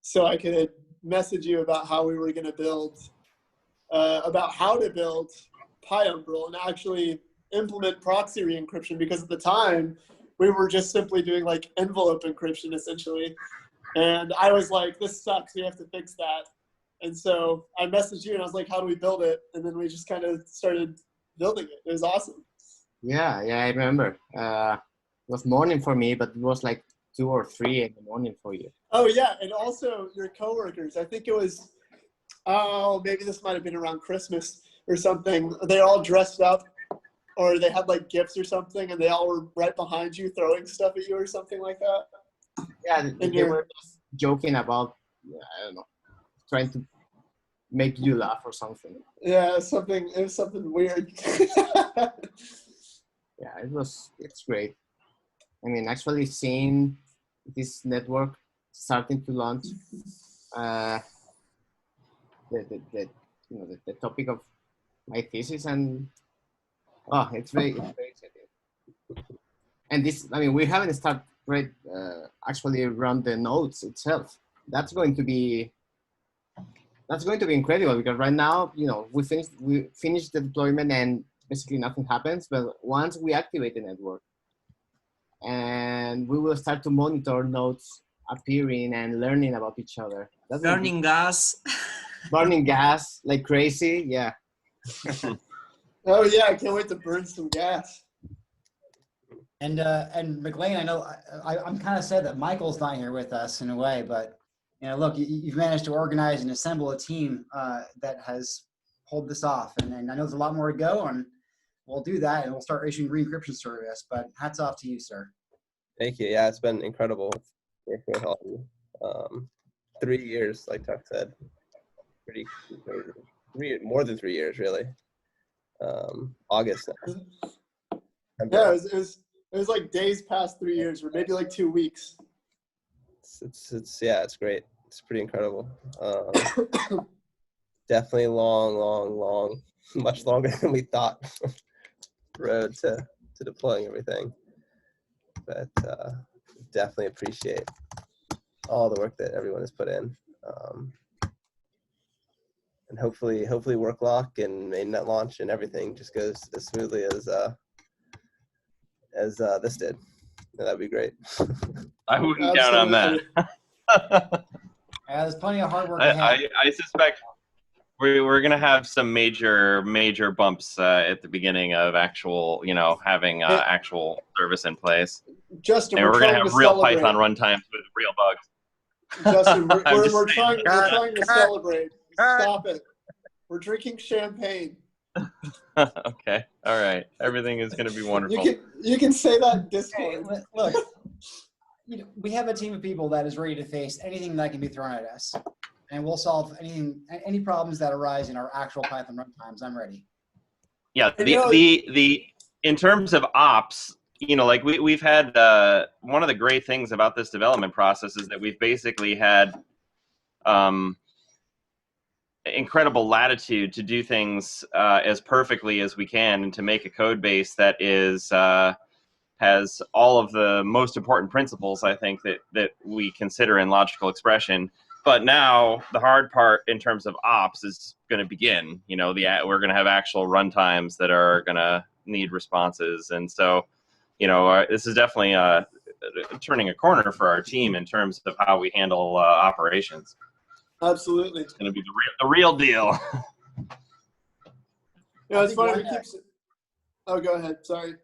so I could message you about how we were going to build, about how to build PyUmbrel and actually implement proxy re-encryption, because at the time we were just simply doing like envelope encryption essentially. And I was like, this sucks, we have to fix that. And so I messaged you and I was like, how do we build it? And then we just kind of started building it. It was awesome. Yeah, I remember. It was morning for me, but it was like 2 or 3 in the morning for you. Oh yeah, and also your coworkers. I think it was, maybe this might have been around Christmas or something. They all dressed up, or they had like gifts or something, and they all were right behind you throwing stuff at you or something like that. Yeah, they were just joking about, I don't know, trying to make you laugh or something. Yeah, it was something weird. Yeah, it's great. I mean, actually seeing this network starting to launch, the topic of my thesis, and it's very exciting. And this, I mean, we haven't started actually run the nodes itself. That's going to be incredible, because right now, we finished the deployment and basically nothing happens. But once we activate the network, and we will start to monitor nodes appearing and learning about each other. Burning gas. Burning gas like crazy. Yeah. Oh yeah, I can't wait to burn some gas. And McLean, I know I'm kind of sad that Michael's not here with us in a way, but look, you've managed to organize and assemble a team that has pulled this off, and I know there's a lot more to go, and we'll do that, and we'll start issuing re-encryption service. But hats off to you, sir. Thank you. Yeah, it's been incredible working with all of you. 3 years, like Tuck said, pretty more than 3 years, really. August now. Yeah, it was like days past 3 years, or maybe like 2 weeks. It's great. It's pretty incredible. Definitely long, much longer than we thought road to deploying everything. But definitely appreciate all the work that everyone has put in. And hopefully WorkLock and Mainnet launch and everything just goes as smoothly as this did. That'd be great. I wouldn't count on that. Yeah, there's plenty of hard work ahead. I suspect we're gonna have some major bumps at the beginning of actual, having actual service in place. Justin, and we're gonna have real celebrate. Python runtimes with real bugs. Justin, we're trying to celebrate. Stop it. We're drinking champagne. Okay, all right. Everything is gonna be wonderful. You can say that in Discord. Hey, look, we have a team of people that is ready to face anything that can be thrown at us, and we'll solve any problems that arise in our actual Python runtimes. I'm ready. Yeah, the in terms of ops, like we've had one of the great things about this development process is that we've basically had incredible latitude to do things as perfectly as we can, and to make a code base that is has all of the most important principles, I think, that we consider in logical expression. But now the hard part in terms of ops is going to begin. We're going to have actual runtimes that are going to need responses, and so this is definitely turning a corner for our team in terms of how we handle operations. Absolutely, it's going to be the real deal. Yeah, it's funny. Oh, go ahead. Sorry.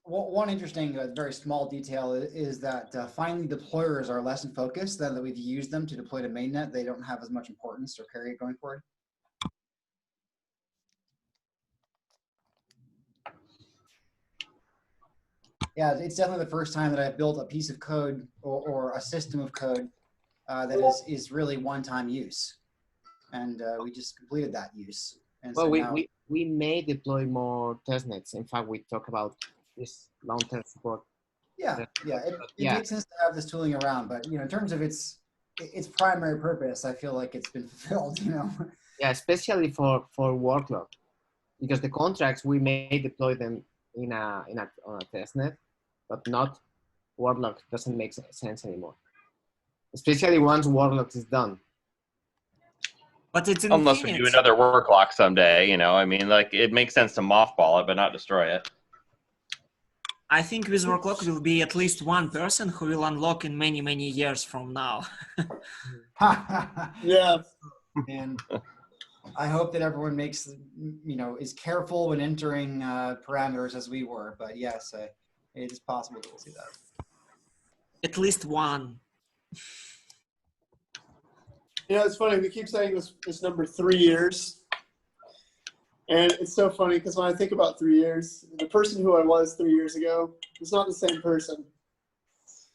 One interesting, very small detail is that finally deployers are less in focus than that we've used them to deploy to mainnet. They don't have as much importance or carry going forward. Yeah, it's definitely the first time that I've built a piece of code or a system of code that is really one-time use, and we just completed that use. And well, so we may deploy more testnets. In fact, we talk about this long-term support. Yeah, it makes sense to have this tooling around, but in terms of its primary purpose, I feel like it's been fulfilled. Yeah, especially for workload, because the contracts we may deploy them on a testnet, but not workload doesn't make sense anymore. Especially once workload is done. But it's unless we do another WorkLock someday, it makes sense to mothball it, but not destroy it. I think with WorkLock will be at least one person who will unlock in many, many years from now. Yeah. And I hope that everyone makes, is careful when entering parameters as we were. But yes, it is possible that we'll see that. At least one. It's funny. We keep saying this number 3 years. And it's so funny because when I think about 3 years, the person who I was 3 years ago is not the same person.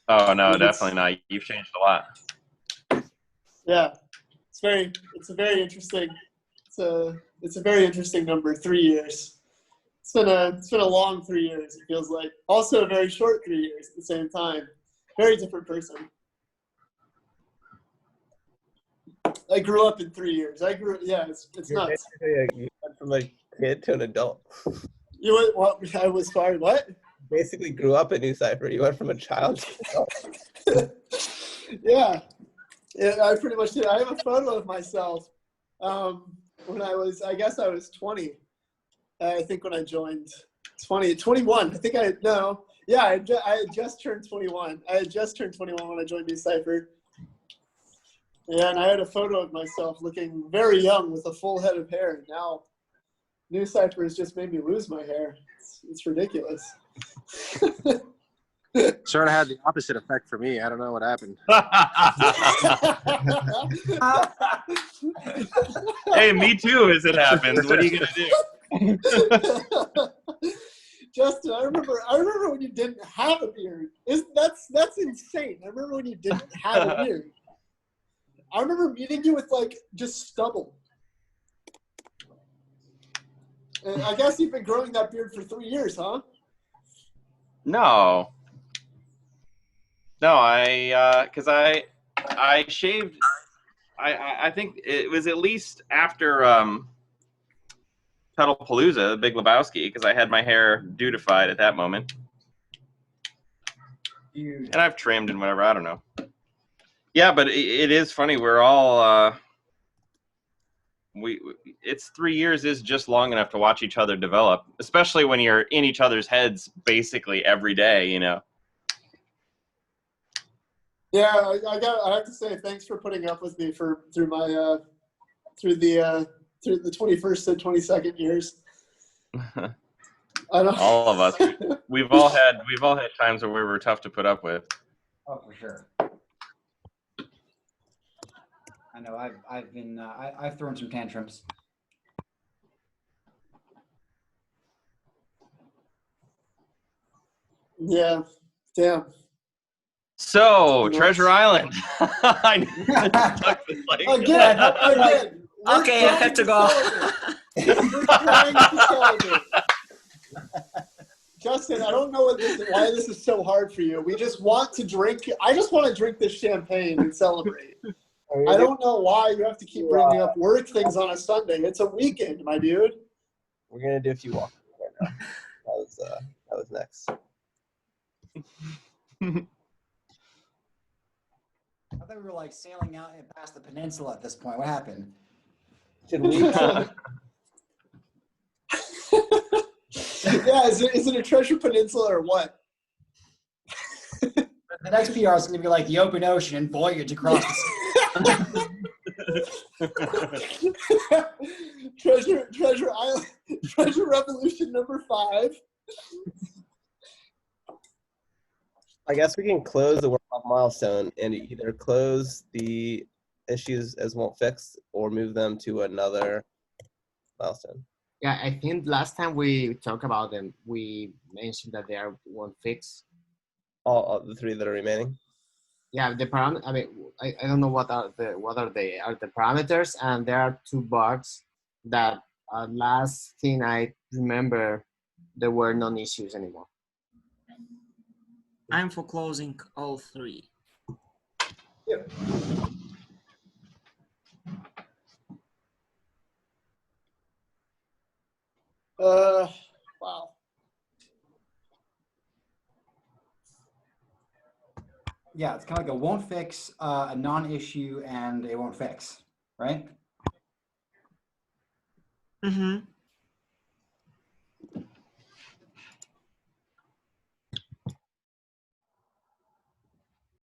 Oh no, definitely not. You've changed a lot. Yeah, it's a very interesting. It's a very interesting number. 3 years. It's been a long 3 years. It feels like also a very short 3 years at the same time. Very different person. I grew up in 3 years. Yeah, it's nuts. You went from a kid to an adult. You went, what? I was sorry. What? Basically grew up at NuCypher. You went from a child to an adult. Yeah, I pretty much did. I have a photo of myself when I was 20. I think when I joined 21. I think I had just turned 21. I had just turned 21 when I joined NuCypher. Yeah, and I had a photo of myself looking very young with a full head of hair. And now NuCypher has just made me lose my hair. It's ridiculous. Sort of had the opposite effect for me. I don't know what happened. Hey, me too, as it happens. What are you going to do? Justin, I remember when you didn't have a beard. That's insane. I remember when you didn't have a beard. I remember meeting you with like just stubble. And I guess you've been growing that beard for 3 years, huh? No, because I shaved. I think it was at least after Pedalpalooza, Big Lebowski, because I had my hair dudified at that moment. And I've trimmed and whatever. I don't know. Yeah, but it is funny. We're all it's 3 years is just long enough to watch each other develop, especially when you're in each other's heads basically every day, you know. Yeah, I have to say thanks for putting up with me through the 21st to 22nd years. All of us. We've all had times where we were tough to put up with. Oh, for sure. I know I've been I've thrown some tantrums. Yeah, damn. So, Treasure Island. I knew that was like, Again. Okay, I have to go. We're trying to celebrate. Justin, I don't know why this is so hard for you. We just want to drink. I just want to drink this champagne and celebrate. I don't know why you have to keep bringing up work things on a Sunday. It's a weekend, my dude. We're gonna do a few walks right now. That was next. I thought we were like sailing out and past the peninsula at this point. What happened? Should we? Yeah, is it a treasure peninsula or what? The next PR is going to be like the open ocean and voyage across the Treasure Island, Treasure Revolution #5. I guess we can close the work off milestone and either close the issues as won't fix or move them to another milestone. Yeah, I think last time we talked about them, we mentioned that they are won't fix. All the three that are remaining. Yeah, the param. I mean, I don't know what are the parameters, and there are 2 bugs that last thing I remember, there were non-issues anymore. I'm for closing all 3. Yep. Wow. Yeah, it's kind of like a won't fix, a non-issue, and a won't fix, right? Mm-hmm.